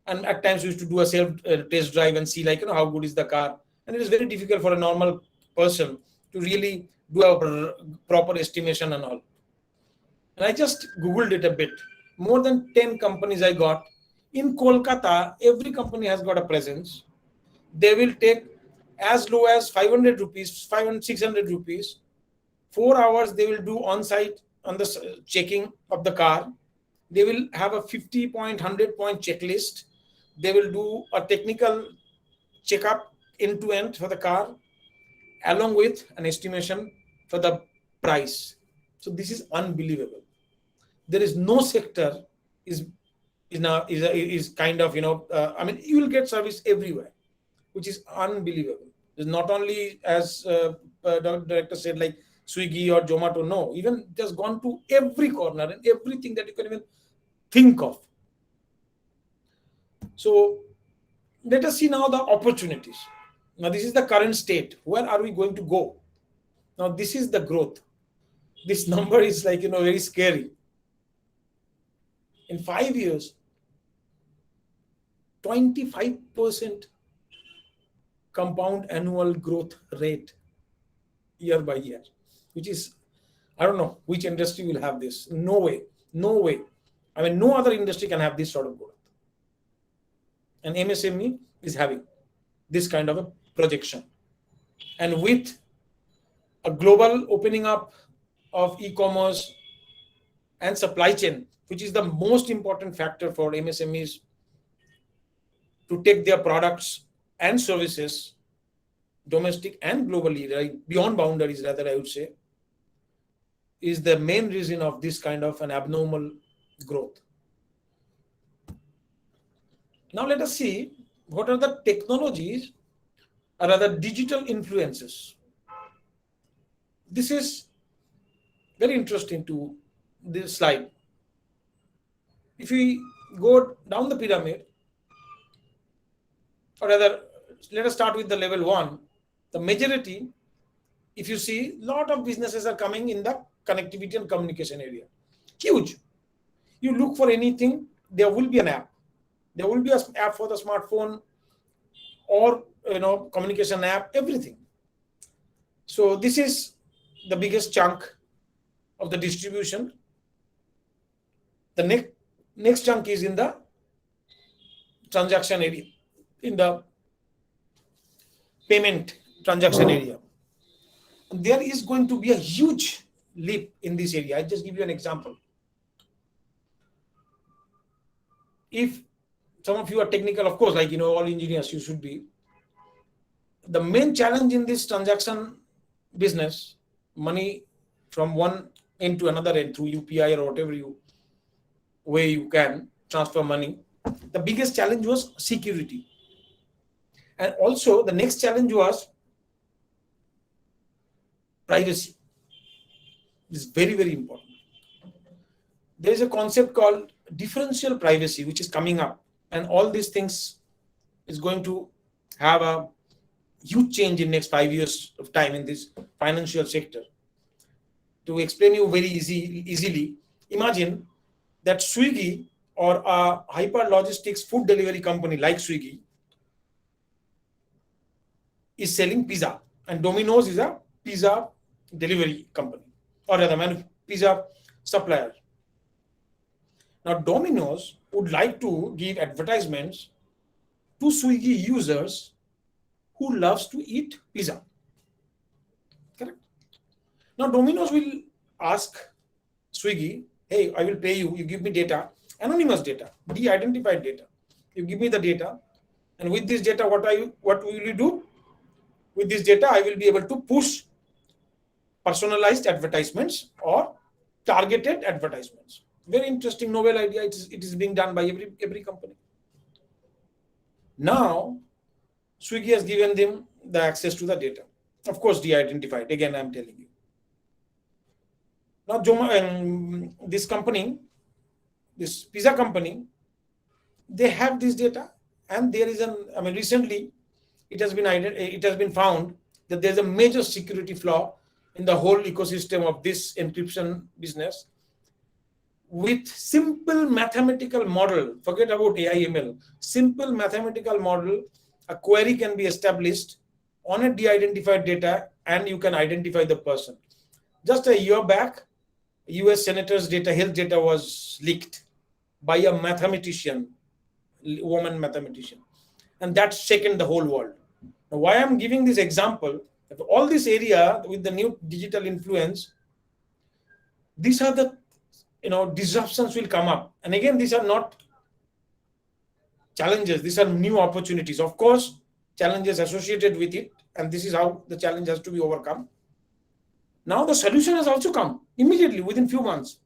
And at times we used to do a self test drive and see how good is the car. And it is very difficult for a normal person to really do a proper estimation and all. And I just Googled it a bit. More than 10 companies I got. In Kolkata, every company has got a presence. They will take as low as 500 rupees, 500, 600 rupees. 4 hours they will do on-site on the checking of the car. They will have a 50-point, 100-point checklist. They will do a technical checkup end-to-end for the car, along with an estimation for the price. So this is unbelievable. There is no sector is kind of you will get service everywhere, which is unbelievable. It's not only as the director said, like Swiggy or Zomato. No, even just gone to every corner and everything that you can even think of. So let us see now the opportunities. Now this is the current state. Where are we going to go? Now this is the growth. This number is very scary. In 5 years, 25% compound annual growth rate year by year, which is, I don't know which industry will have this. No way. I mean, no other industry can have this sort of growth. And MSME is having this kind of a projection. And with a global opening up of e-commerce and supply chain, which is the most important factor for MSMEs to take their products and services domestic and globally, right, beyond boundaries, rather, I would say, is the main reason of this kind of an abnormal growth. Now let us see what are the technologies or rather digital influences. This is very interesting to this slide. If we go down the pyramid, or rather, let us start with the level 1. The majority, if you see, lot of businesses are coming in the connectivity and communication area. Huge. You look for anything, there will be an app. There will be an app for the smartphone or communication app, everything. So this is the biggest chunk of the distribution. The next chunk is in the transaction area, in the payment transaction area. And there is going to be a huge leap in this area. I'll just give you an example. If some of you are technical, of course, like all engineers, you should be. The main challenge in this transaction business, money from one end to another end through UPI or whatever way you can transfer money, the biggest challenge was security. And also the next challenge was privacy. This is very, very important. There is a concept called differential privacy, which is coming up. And all these things is going to have a huge change in next 5 years of time in this financial sector. To explain you very easily, imagine that Swiggy or a hyper logistics food delivery company like Swiggy is selling pizza, and Domino's is a pizza delivery company, or rather pizza supplier. Now Domino's would like to give advertisements to Swiggy users who loves to eat pizza. Correct? Now Domino's will ask Swiggy, hey, I will pay you, you give me data, anonymous data, de-identified data. You give me the data, and with this data, what will you do? With this data, I will be able to push personalized advertisements or targeted advertisements. Very interesting, novel idea. It is being done by every company. Now, Swiggy has given them the access to the data. Of course, de-identified. Again, I'm telling you. Now, this company, this pizza company, they have this data, and there is recently it has been found that there's a major security flaw in the whole ecosystem of this encryption business. With simple mathematical model, forget about AI ML, simple mathematical model, a query can be established on a de-identified data, and you can identify the person. Just a year back, US Senator's health data was leaked by a mathematician, woman mathematician, and that shaken the whole world. Now, why I'm giving this example, that all this area with the new digital influence, these are the disruptions will come up. And again, these are not challenges, these are new opportunities. Of course, challenges associated with it, and this is how the challenge has to be overcome. Now the solution has also come immediately within few months.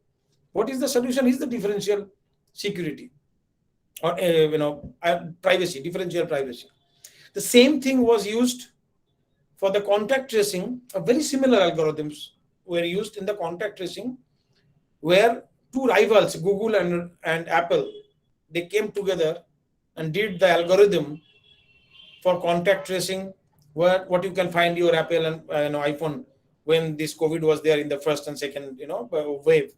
What is the solution? Is the differential security or privacy, differential privacy. The same thing was used for the contact tracing. A very similar algorithms were used in the contact tracing, where two rivals, Google and Apple, they came together and did the algorithm for contact tracing, what you can find your Apple and iPhone when this COVID was there in the first and second wave.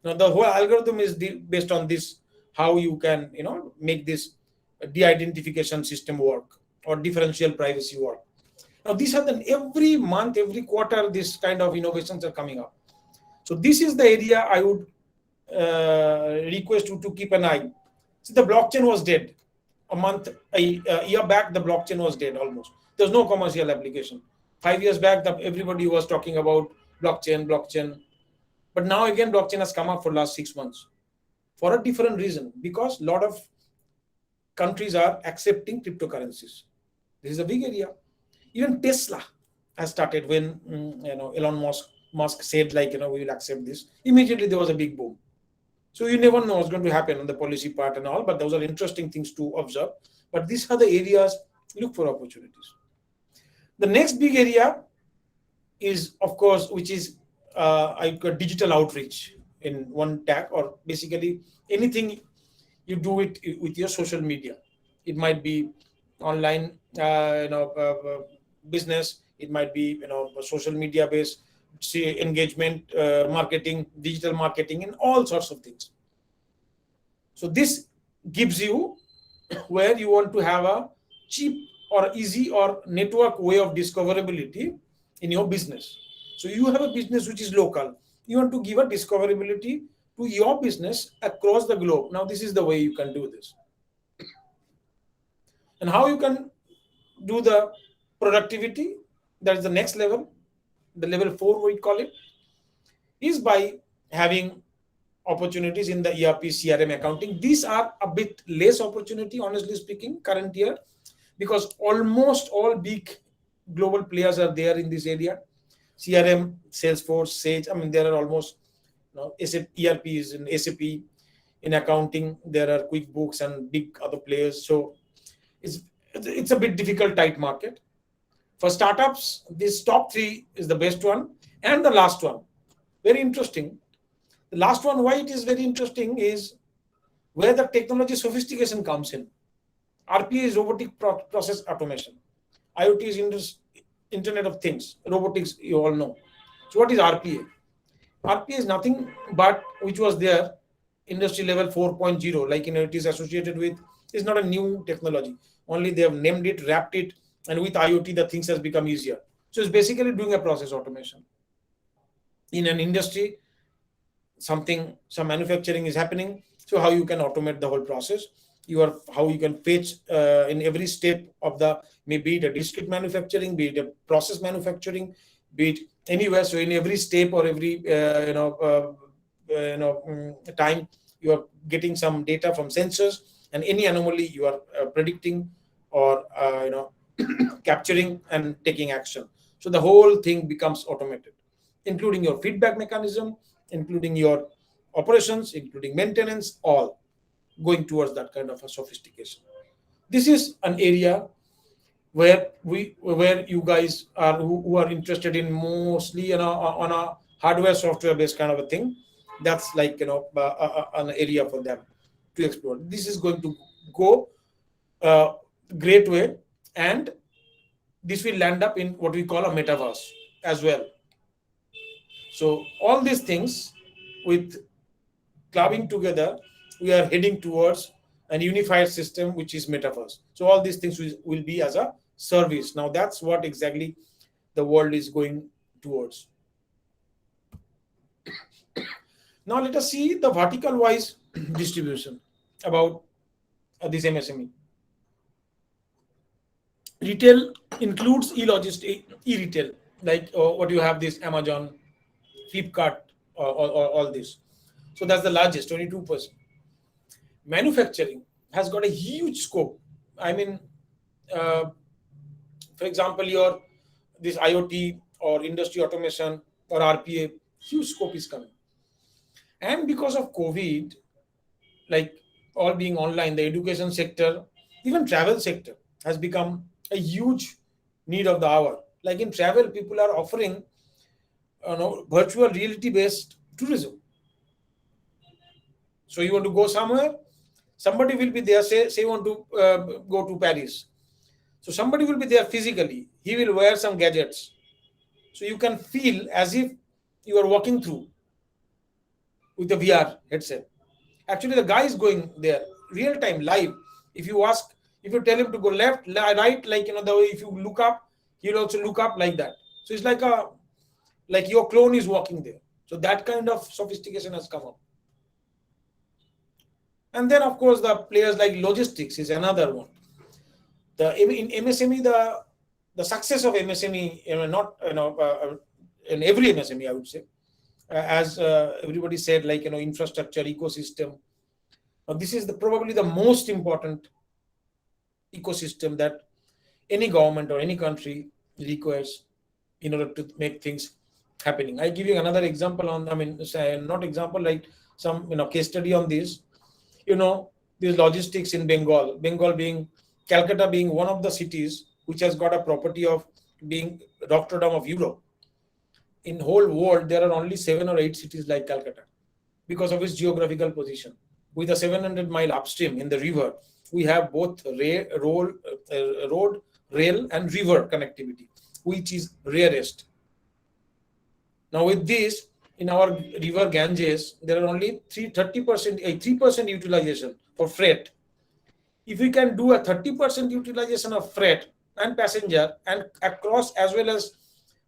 Now the whole algorithm is based on this, how you can make this de-identification system work or differential privacy work. Now these are every month, every quarter, this kind of innovations are coming up. So this is the area I would request you to keep an eye. See, the blockchain was dead. A year back, the blockchain was dead almost. There's no commercial application. 5 years back, everybody was talking about blockchain. But now again, blockchain has come up for last 6 months for a different reason, because a lot of countries are accepting cryptocurrencies. This is a big area. Even Tesla has started when Elon Musk said we will accept this. Immediately there was a big boom. So you never know what's going to happen on the policy part and all, but those are interesting things to observe. But these are the areas, look for opportunities. The next big area is, of course, which is digital outreach in one tag, or basically anything you do it with your social media. It might be online, business. It might be social media based, say, engagement, marketing, digital marketing, and all sorts of things. So this gives you where you want to have a cheap or easy or network way of discoverability in your business. So you have a business which is local. You want to give a discoverability to your business across the globe. Now, this is the way you can do this. And how you can do the productivity, that's the next level, the level 4 we call it, is by having opportunities in the ERP, CRM, accounting. These are a bit less opportunity, honestly speaking, current year, because almost all big global players are there in this area. CRM, Salesforce, Sage, there are almost SAP, ERP is in SAP. In accounting, there are QuickBooks and big other players. So it's a bit difficult, tight market. For startups, this top 3 is the best one. And the last one, very interesting. The last one, why it is very interesting, is where the technology sophistication comes in. RPA is robotic process automation. IoT is Internet of Things. Robotics, you all know. So what is RPA? RPA is nothing but, which was there, industry level 4.0, like it is associated with, it's not a new technology. Only they have named it, wrapped it, and with IoT, the things has become easier. So it's basically doing a process automation. In an industry, some manufacturing is happening. So how you can automate the whole process? How you can fetch in every step of the, maybe it a discrete manufacturing, be it a process manufacturing, be it anywhere. So in every step or every time, you are getting some data from sensors, and any anomaly you are predicting or capturing and taking action. So the whole thing becomes automated, including your feedback mechanism, including your operations, including maintenance, all going towards that kind of a sophistication. This is an area where you guys are who are interested in mostly on a hardware software based kind of a thing. That's like an area for them to explore. This is going to go great way, and this will land up in what we call a metaverse as well. So all these things, with clubbing together, we are heading towards an unified system, which is metaverse. So all these things will be as a service. Now that's what exactly the world is going towards. Now let us see the vertical wise distribution about this MSME. Retail includes e-retail, like what you have, this Amazon, Flipkart, or all this. So that's the largest, 22%. Manufacturing has got a huge scope. For example, this IoT or industry automation or RPA, huge scope is coming. And because of COVID, like all being online, the education sector, even travel sector has become a huge need of the hour. Like in travel, people are offering virtual reality based tourism. So you want to go somewhere, somebody will be there, say you want to go to Paris. So somebody will be there physically. He will wear some gadgets. So you can feel as if you are walking through with a VR headset. Actually, the guy is going there, real time, live. If you tell him to go left, right, like, the way if you look up, he'll also look up like that. So it's like your clone is walking there. So that kind of sophistication has come up. And then, of course, the players like logistics is another one. In MSME, the success of MSME, in every MSME, I would say, as everybody said, like, infrastructure, ecosystem. Now, this is probably the most important ecosystem that any government or any country requires in order to make things happening. I give you another example not example, like some case study on this. These logistics in Bengal being Calcutta being one of the cities which has got a property of being Rotterdam of Europe. In whole world, there are only 7 or 8 cities like Calcutta because of its geographical position. With a 700 mile upstream in the river, we have both road, rail, and river connectivity, which is rarest. Now, with this, in our river Ganges, there are only 3% utilization for freight. If we can do a 30% utilization of freight and passenger and across as well as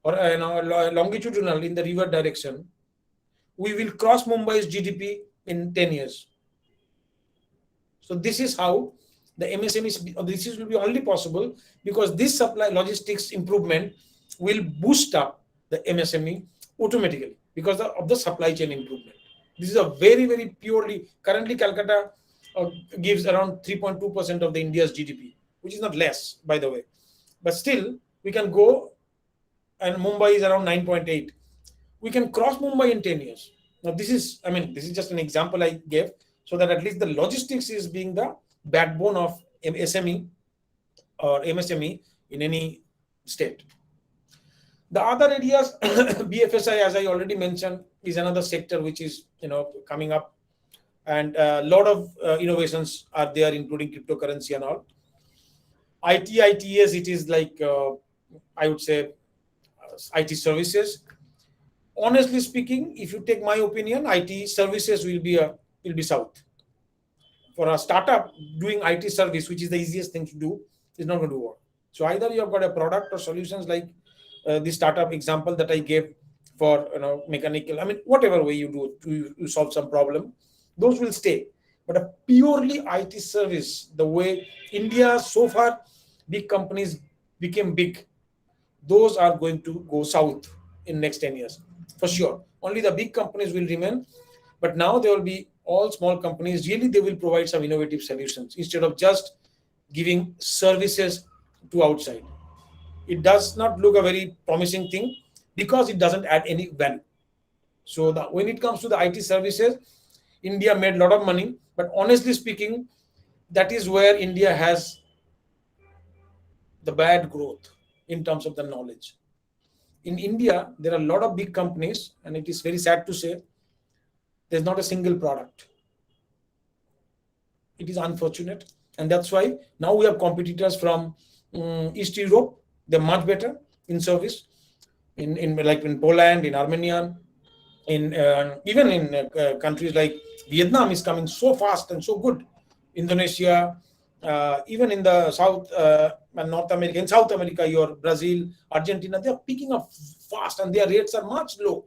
or longitudinal in the river direction, we will cross Mumbai's GDP in 10 years. So this is how the MSME, this will be only possible because this supply logistics improvement will boost up the MSME automatically because of the supply chain improvement. This is a very, very purely, currently Calcutta gives around 3.2% of the India's GDP, which is not less, by the way. But still, we can go, and Mumbai is around 9.8. We can cross Mumbai in 10 years. Now, this is just an example I gave, so that at least the logistics is being the backbone of SME or MSME in any state. The other areas, BFSI, as I already mentioned, is another sector which is coming up, and a lot of innovations are there, including cryptocurrency and all. ITES, it is like I would say IT services. Honestly speaking, if you take my opinion, IT services will be south. For a startup, doing IT service, which is the easiest thing to do, is not going to work. So either you have got a product or solutions like the startup example that I gave for mechanical. I mean, whatever way you do you solve some problem, those will stay. But a purely IT service, the way India so far, big companies became big, those are going to go south in next 10 years for sure. Only the big companies will remain, but now there will be all small companies. Really, they will provide some innovative solutions instead of just giving services to outside. It does not look a very promising thing because it doesn't add any value. So when it comes to the IT services, India made a lot of money, but honestly speaking, that is where India has the bad growth in terms of the knowledge. In India, there are a lot of big companies, and it is very sad to say, there's not a single product. It is unfortunate, and that's why now we have competitors from East Europe. They're much better in service, in like in Poland, in Armenia, in even in countries like Vietnam is coming so fast and so good. Indonesia, even in the South and North America, in South America, your Brazil, Argentina, they are picking up fast and their rates are much low.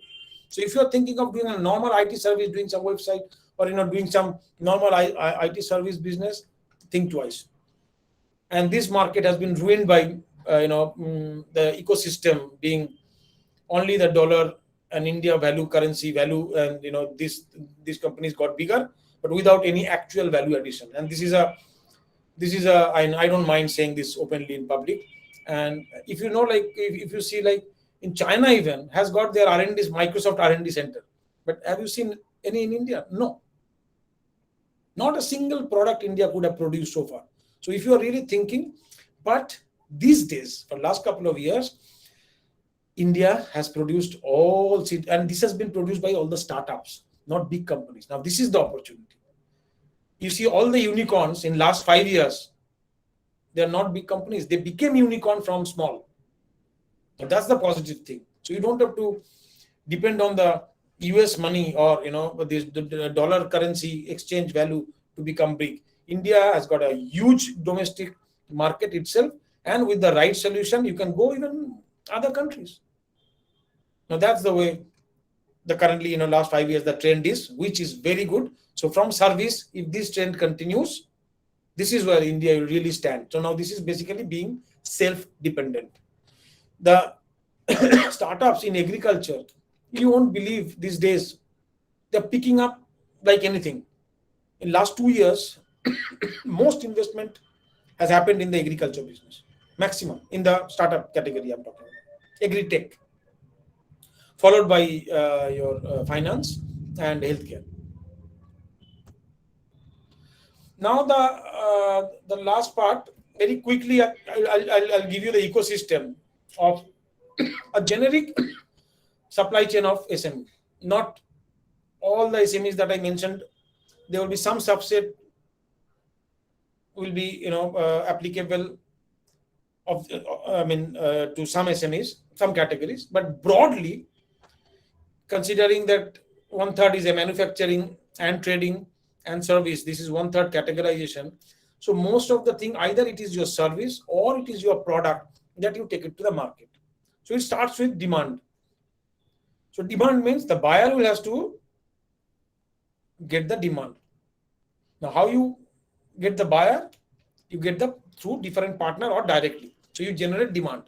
So if you're thinking of doing a normal IT service, doing some website, or doing some normal IT service business, think twice. And this market has been ruined by the ecosystem being only the dollar and India currency value, and these companies got bigger, but without any actual value addition. And this is a I don't mind saying this openly in public. And if if you see, like in China even has got their R&D, Microsoft R&D center, but have you seen any in India? No. Not a single product India could have produced so far. So if you are really thinking, but these days, for the last couple of years, India has produced and this has been produced by all the startups, not big companies. Now this is the opportunity. You see all the unicorns in last 5 years, they are not big companies. They became unicorn from small. And that's the positive thing. So you don't have to depend on the US money or the dollar currency exchange value to become big. India has got a huge domestic market itself, and with the right solution, you can go even other countries. Now that's the way the currently last 5 years the trend is, which is very good. So from service, if this trend continues, this is where India will really stand. So now this is basically being self-dependent. The startups in agriculture, you won't believe these days, they're picking up like anything. In last 2 years, most investment has happened in the agriculture business, maximum in the startup category I'm talking about, agri-tech, followed by your finance and healthcare. Now the last part, very quickly, I'll give you the ecosystem. of a generic supply chain of SME. Not all the SMEs that I mentioned. There will be some subset will be applicable of to some SMEs, some categories, but broadly considering that one third is a manufacturing and trading and service, this is one third categorization. So most of the thing, either it is your service or it is your product that you take it to the market. So it starts with demand. So demand means the buyer will have to get the demand. Now how you get the buyer? You get the through different partner or directly. So you generate demand.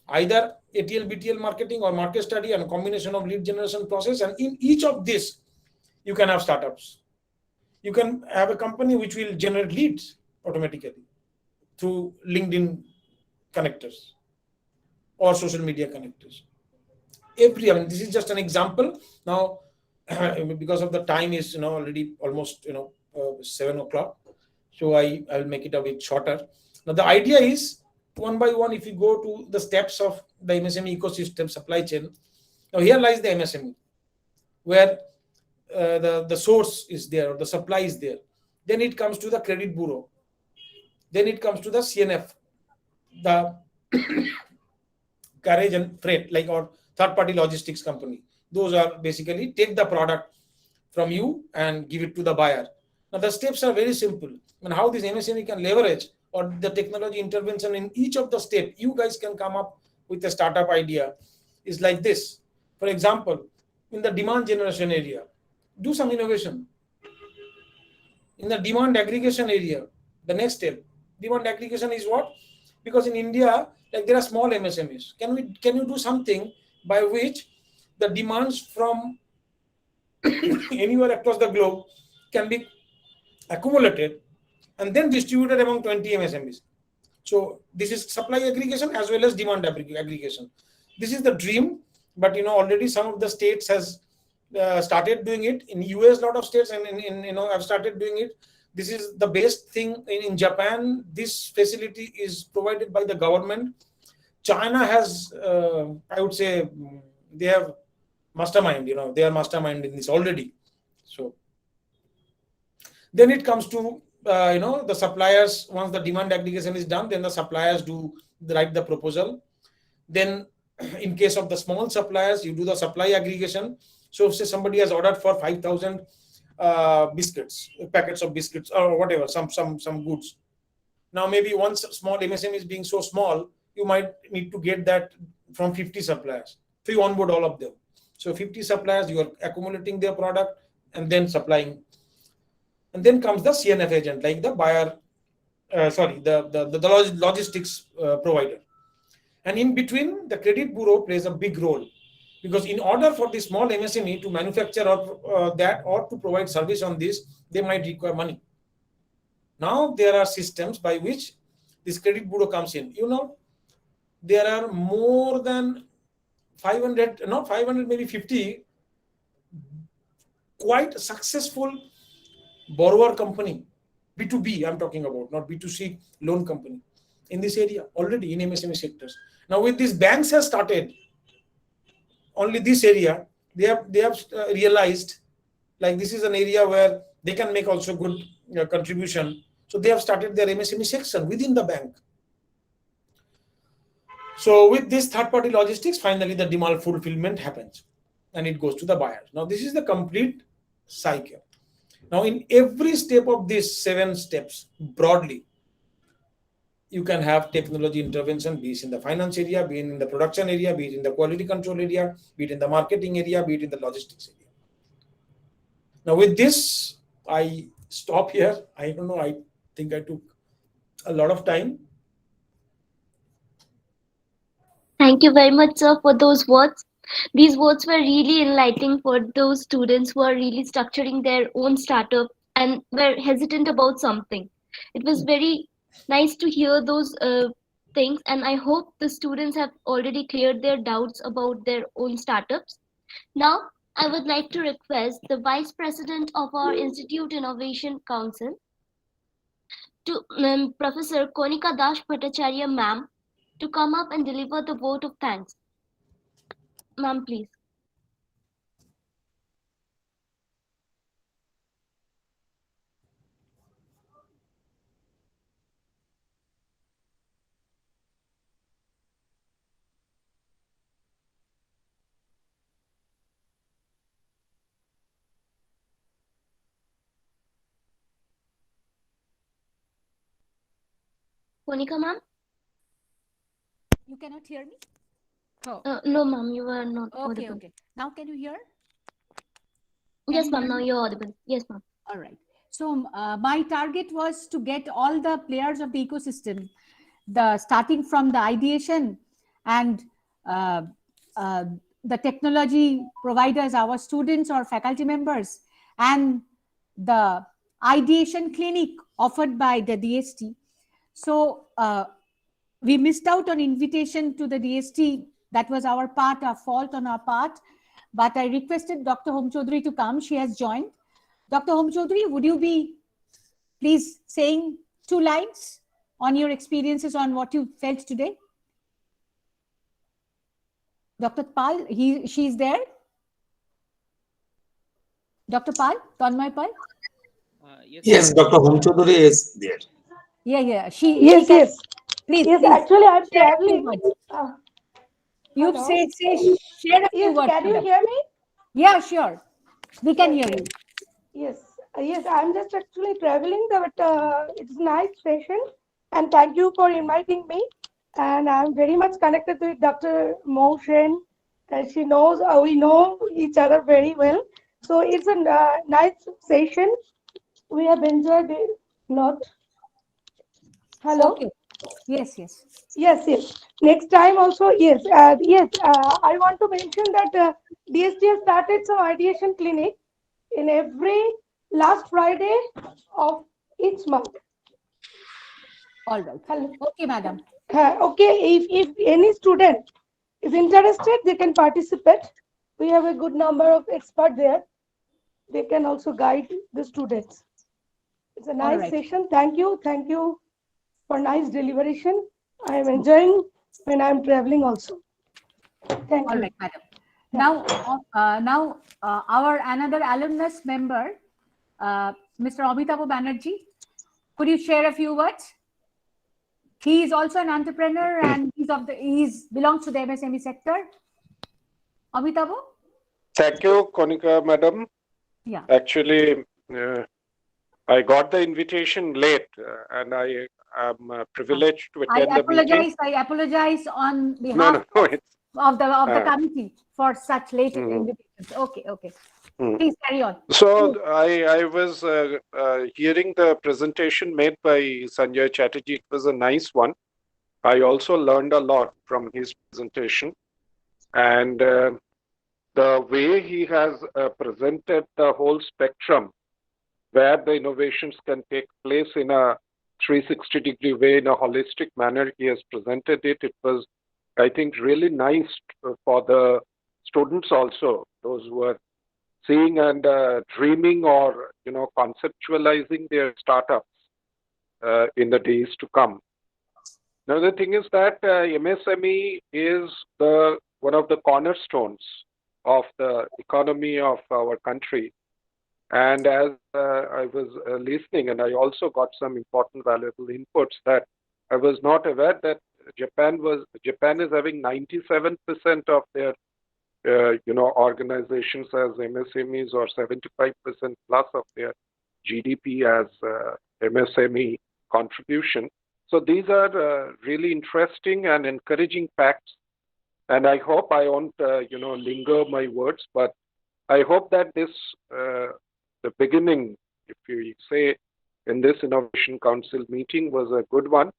Either ATL, BTL marketing or market study and a combination of lead generation process. And in each of this, you can have startups. You can have a company which will generate leads automatically through LinkedIn connectors or social media connectors. This is just an example. Now, because of the time is already almost 7 o'clock, so I will make it a bit shorter. Now the idea is one by one, if you go to the steps of the MSME ecosystem supply chain, now here lies the MSME, where the source is there or the supply is there. Then it comes to the credit bureau. Then it comes to the CNF, the carriage and freight, like or third-party logistics company. Those are basically take the product from you and give it to the buyer. Now the steps are very simple. And how this MSME can leverage or the technology intervention in each of the step, you guys can come up with a startup idea is like this. For example, in the demand generation area, do some innovation. In the demand aggregation area, the next step, demand aggregation is what? Because in India, like there are small MSMEs. Can you do something by which the demands from anywhere across the globe can be accumulated and then distributed among 20 MSMEs? So this is supply aggregation as well as demand aggregation. This is the dream, but already some of the states has started doing it. In US, a lot of states and have started doing it. This is the best thing in Japan. This facility is provided by the government. China has, I would say, they have mastermind. They are mastermind in this already. So then it comes to the suppliers. Once the demand aggregation is done, then the suppliers write the proposal. Then in case of the small suppliers, you do the supply aggregation. So say somebody has ordered for 5,000 biscuits, packets of biscuits or whatever, some goods. Now maybe once small MSME is being so small, you might need to get that from 50 suppliers. So you onboard all of them. So 50 suppliers, you are accumulating their product and then supplying. And then comes the CNF agent, like the buyer, the logistics provider. And in between, the credit bureau plays a big role, because in order for the small MSME to manufacture or to provide service on this, they might require money. Now there are systems by which this credit bureau comes in. There are more than 500, not 500, maybe 50 quite successful borrower company, B2B I'm talking about, not B2C loan company in this area already in MSME sectors. Now with these banks have started only this area, they have realized like this is an area where they can make also good contribution. So they have started their MSME section within the bank. So with this third-party logistics, finally the demand fulfillment happens and it goes to the buyer. Now this is the complete cycle. Now in every step of these 7 steps, broadly, you can have technology intervention, be it in the finance area, be it in the production area, be it in the quality control area, be it in the marketing area, be it in the logistics area. Now with this, I stop here. I don't know, I think I took a lot of time. Thank you very much, sir, for those words. These words were really enlightening for those students who are really structuring their own startup and were hesitant about something. It was very nice to hear those things, and I hope the students have already cleared their doubts about their own startups. Now, I would like to request the Vice President of our Institute Innovation Council, to Professor Konika Dash Bhattacharya ma'am, to come up and deliver the vote of thanks. Ma'am, please. Monica, ma'am? You cannot hear me? Oh, No, ma'am, you are not okay, audible. okay. Now can you hear? Yes, you ma'am, hear now me? you're audible. Yes, ma'am. All right. So my target was to get all the players of the ecosystem, starting from the ideation and uh, uh, the technology providers, our students or faculty members, and the ideation clinic offered by the DST. So we missed out on invitation to the DST. That was our part, our fault on our part. But I requested Dr. Home Chaudhary to come. She has joined. Dr. Home Chaudhary, would you be please saying 2 lines on your experiences on what you felt today? Dr. Pal, she's there. Dr. Pal, Tanmay Pal? Yes, Dr. Homchoduri is there. Yeah. Yes, She can, yes. please, Yes, please actually, I'm share a few traveling. words. You Hello. share a few Yes, words. can you Madam. hear me? Yeah, sure. We can Yes, hear yes. you. Yes, yes, I'm just actually traveling, but it's a nice session. And thank you for inviting me. And I'm very much connected with Dr. Mohsen. And she knows, we know each other very well. So it's a nice session. We have enjoyed it a lot. Hello. Okay. Yes. Yes, yes. Next time also, yes, yes. I want to mention that DST has started some ideation clinic in every last Friday of each month. All right. Hello. Okay, madam. Okay, if any student is interested, they can participate. We have a good number of experts there. They can also guide the students. It's a All nice right. session. Thank you. Thank you for nice deliberation. I am enjoying when I am traveling also. Thank All you. right, madam. Now, our another alumnus member, Mr. Amitabh Banerjee, could you share a few words? He is also an entrepreneur and he's belongs to the MSME sector. Amitabh? Thank you, Konika madam. Yeah. Actually, I got the invitation late, and I am privileged to attend the meeting. I apologize on No, behalf no, it's of the committee for such late Mhm. invitations. Okay. Mhm. Please carry on. So I was hearing the presentation made by Sanjay Chatterjee. It was a nice one. I also learned a lot from his presentation, and the way he has presented the whole spectrum where the innovations can take place in a 360-degree way, in a holistic manner. He has presented it. It was, I think, really nice for the students also, those who are seeing and dreaming or conceptualizing their startups in the days to come. Now the thing is that MSME is one of the cornerstones of the economy of our country. And as I was listening, and I also got some important valuable inputs that I was not aware that Japan is having 97% of their organizations as MSMEs, or 75% plus of their GDP as MSME contribution. So these are really interesting and encouraging facts. And I hope I won't linger my words, but I hope that this the beginning, if you say, in this Innovation Council meeting was a good one.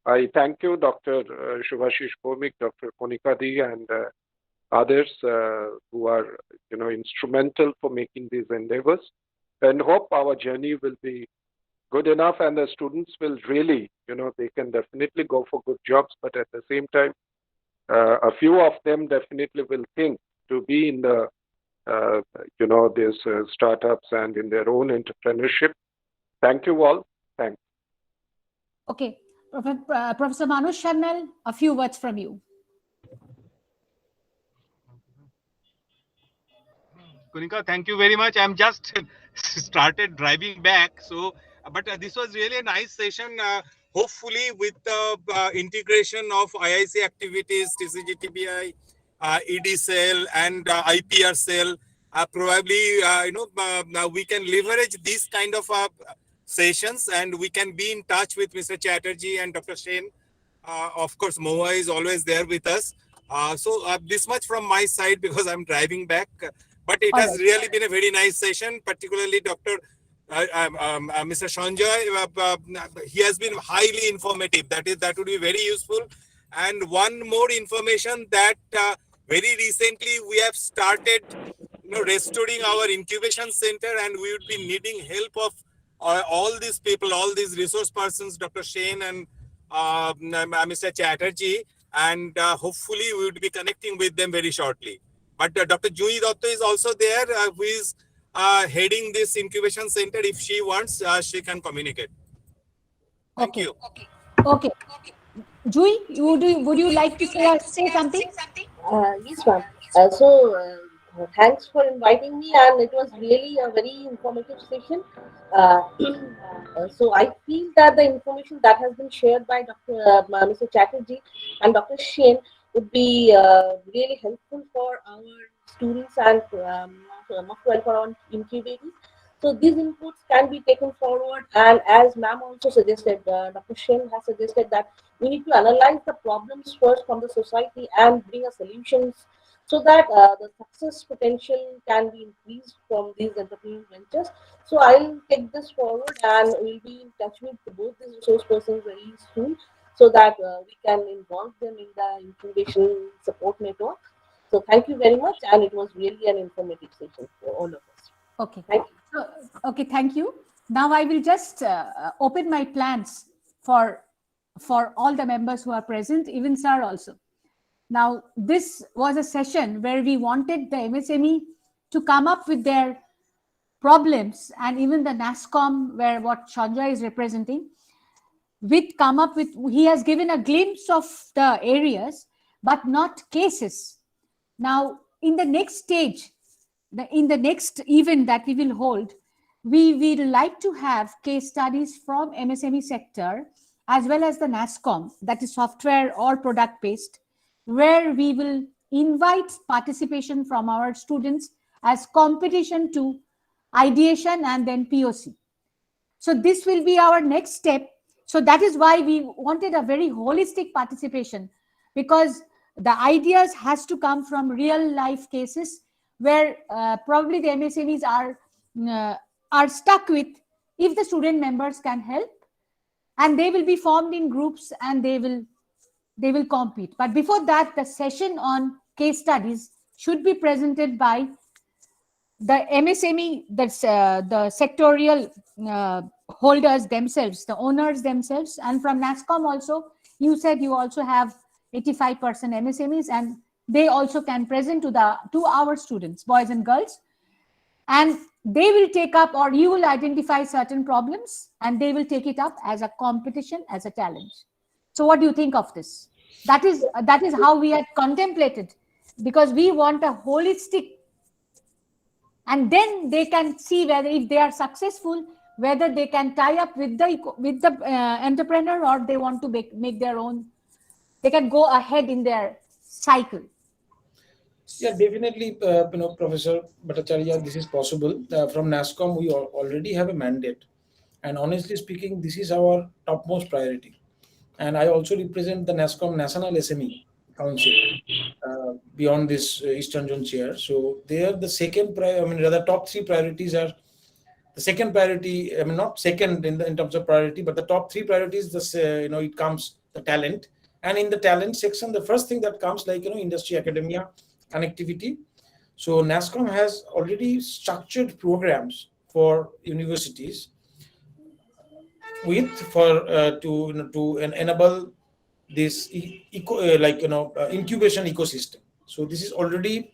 I thank you, Dr. Shubhashish Bhomik, Dr. Konika Di, and others who are instrumental for making these endeavors, and hope our journey will be good enough and the students will really, they can definitely go for good jobs, but at the same time, a few of them definitely will think to be in the these startups and in their own entrepreneurship. Thank you all. Thanks. Okay. Professor Manoj Sharnal, a few words from you. Kunika, thank you very much. I'm just started driving back. So, but this was really a nice session. Hopefully, with the integration of IIC activities, TCGTBI, ED cell, and IPR cell, probably now we can leverage these kind of sessions, and we can be in touch with Mr. Chatterjee and Dr. Shane. Of course, Moa is always there with us. So this much from my side because I'm driving back. But it has really been a very nice session, particularly Dr. Mr. Sanjoy. He has been highly informative. That would be very useful. And one more information that very recently we have started, restoring our incubation center, and we would be needing help of all these people, all these resource persons, Dr. Shane and Mr. Chatterjee, and hopefully we would be connecting with them very shortly. But Dr. Jui Dotto is also there, who is heading this incubation center. If she wants, she can communicate. Thank you. Okay. Jui, would you like to say something? Yes, ma'am. Thanks for inviting me, and it was really a very informative session. So I feel that the information that has been shared by Mr. Chatterjee and Dr. Shane would be really helpful for our students and for our incubators. So these inputs can be taken forward, and as ma'am also suggested, Dr. Shane has suggested that we need to analyze the problems first from the society and bring a solutions so that the success potential can be increased from these entrepreneurial ventures. So I'll take this forward, and we'll be in touch with both these resource persons very soon, so that we can involve them in the incubation support network. So thank you very much, and it was really an informative session for all of us. Okay. Thank you. Okay, thank you. Now I will just open my plans for all the members who are present, even sir also. Now, this was a session where we wanted the MSME to come up with their problems, and even the NASSCOM, where what Sanjoy is representing, he has given a glimpse of the areas, but not cases. Now, in the next stage, in the next event that we will hold, we will like to have case studies from MSME sector as well as the NASSCOM, that is software or product based, where we will invite participation from our students as competition to ideation and then POC. So this will be our next step. So that is why we wanted a very holistic participation, because the ideas has to come from real life cases where probably the MSMEs are stuck with, if the student members can help, and they will be formed in groups and they will compete. But before that, the session on case studies should be presented by the MSME, the sectorial holders themselves, the owners themselves. And from NASSCOM also, you said you also have 85% MSMEs, and they also can present to our students, boys and girls, and they will take up, or you will identify certain problems and they will take it up as a competition, as a challenge. So what do you think of this? That is how we had contemplated, because we want a holistic, and then they can see whether, if they are successful, whether they can tie up with the entrepreneur, or they want to make their own, they can go ahead in their cycle. Yeah, definitely, Professor Bhattacharya, this is possible. From NASSCOM, we already have a mandate. And honestly speaking, this is our topmost priority. And I also represent the NASSCOM National SME Council beyond this Eastern Zone chair. So there, the second rather top three priorities are, the second priority, not second in terms of priority, but the top three priorities, it comes the talent. And in the talent section, the first thing that comes, like, industry, academia, connectivity. So NASSCOM has already structured programs for universities to enable this incubation ecosystem. So this is already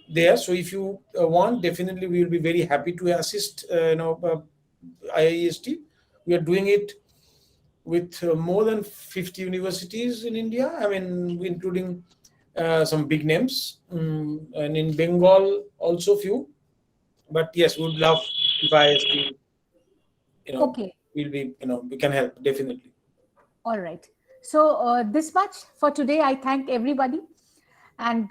there. So if you want, definitely we will be very happy to assist IIEST. We are doing it with more than 50 universities in India. I mean, including some big names, and in Bengal also few. But yes, we would love if IIST, Okay. will be, we can help definitely. All right. So this much for today. I thank everybody, and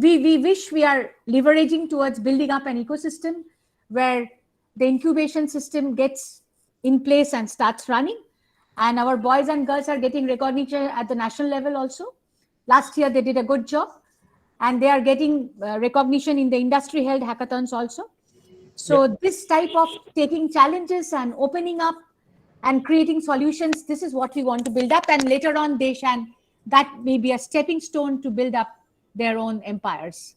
we wish we are leveraging towards building up an ecosystem where the incubation system gets in place and starts running, and our boys and girls are getting recognition at the national level also. Last year they did a good job, and they are getting recognition in the industry held hackathons also. So this type of taking challenges and opening up and creating solutions, this is what we want to build up, and later on that may be a stepping stone to build up their own empires.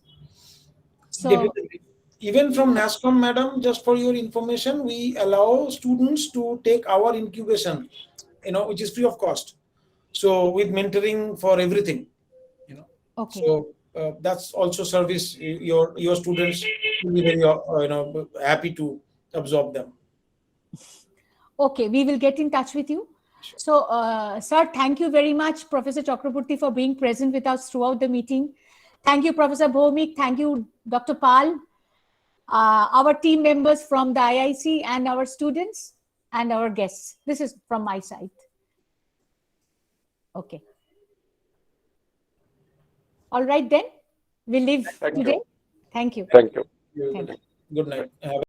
So Definitely. Even from NASSCOM, madam, just for your information, we allow students to take our incubation, which is free of cost. So with mentoring for everything, okay. So that's also service your students will be very happy to absorb them. Okay, we will get in touch with you. Sure. So, sir, thank you very much, Professor Chakraborty, for being present with us throughout the meeting. Thank you, Professor Bhomik. Thank you, Dr. Pal, our team members from the IIC, and our students and our guests. This is from my side. Okay. All right, then. We leave today. Thank you. Thank you. Thank you. Good night.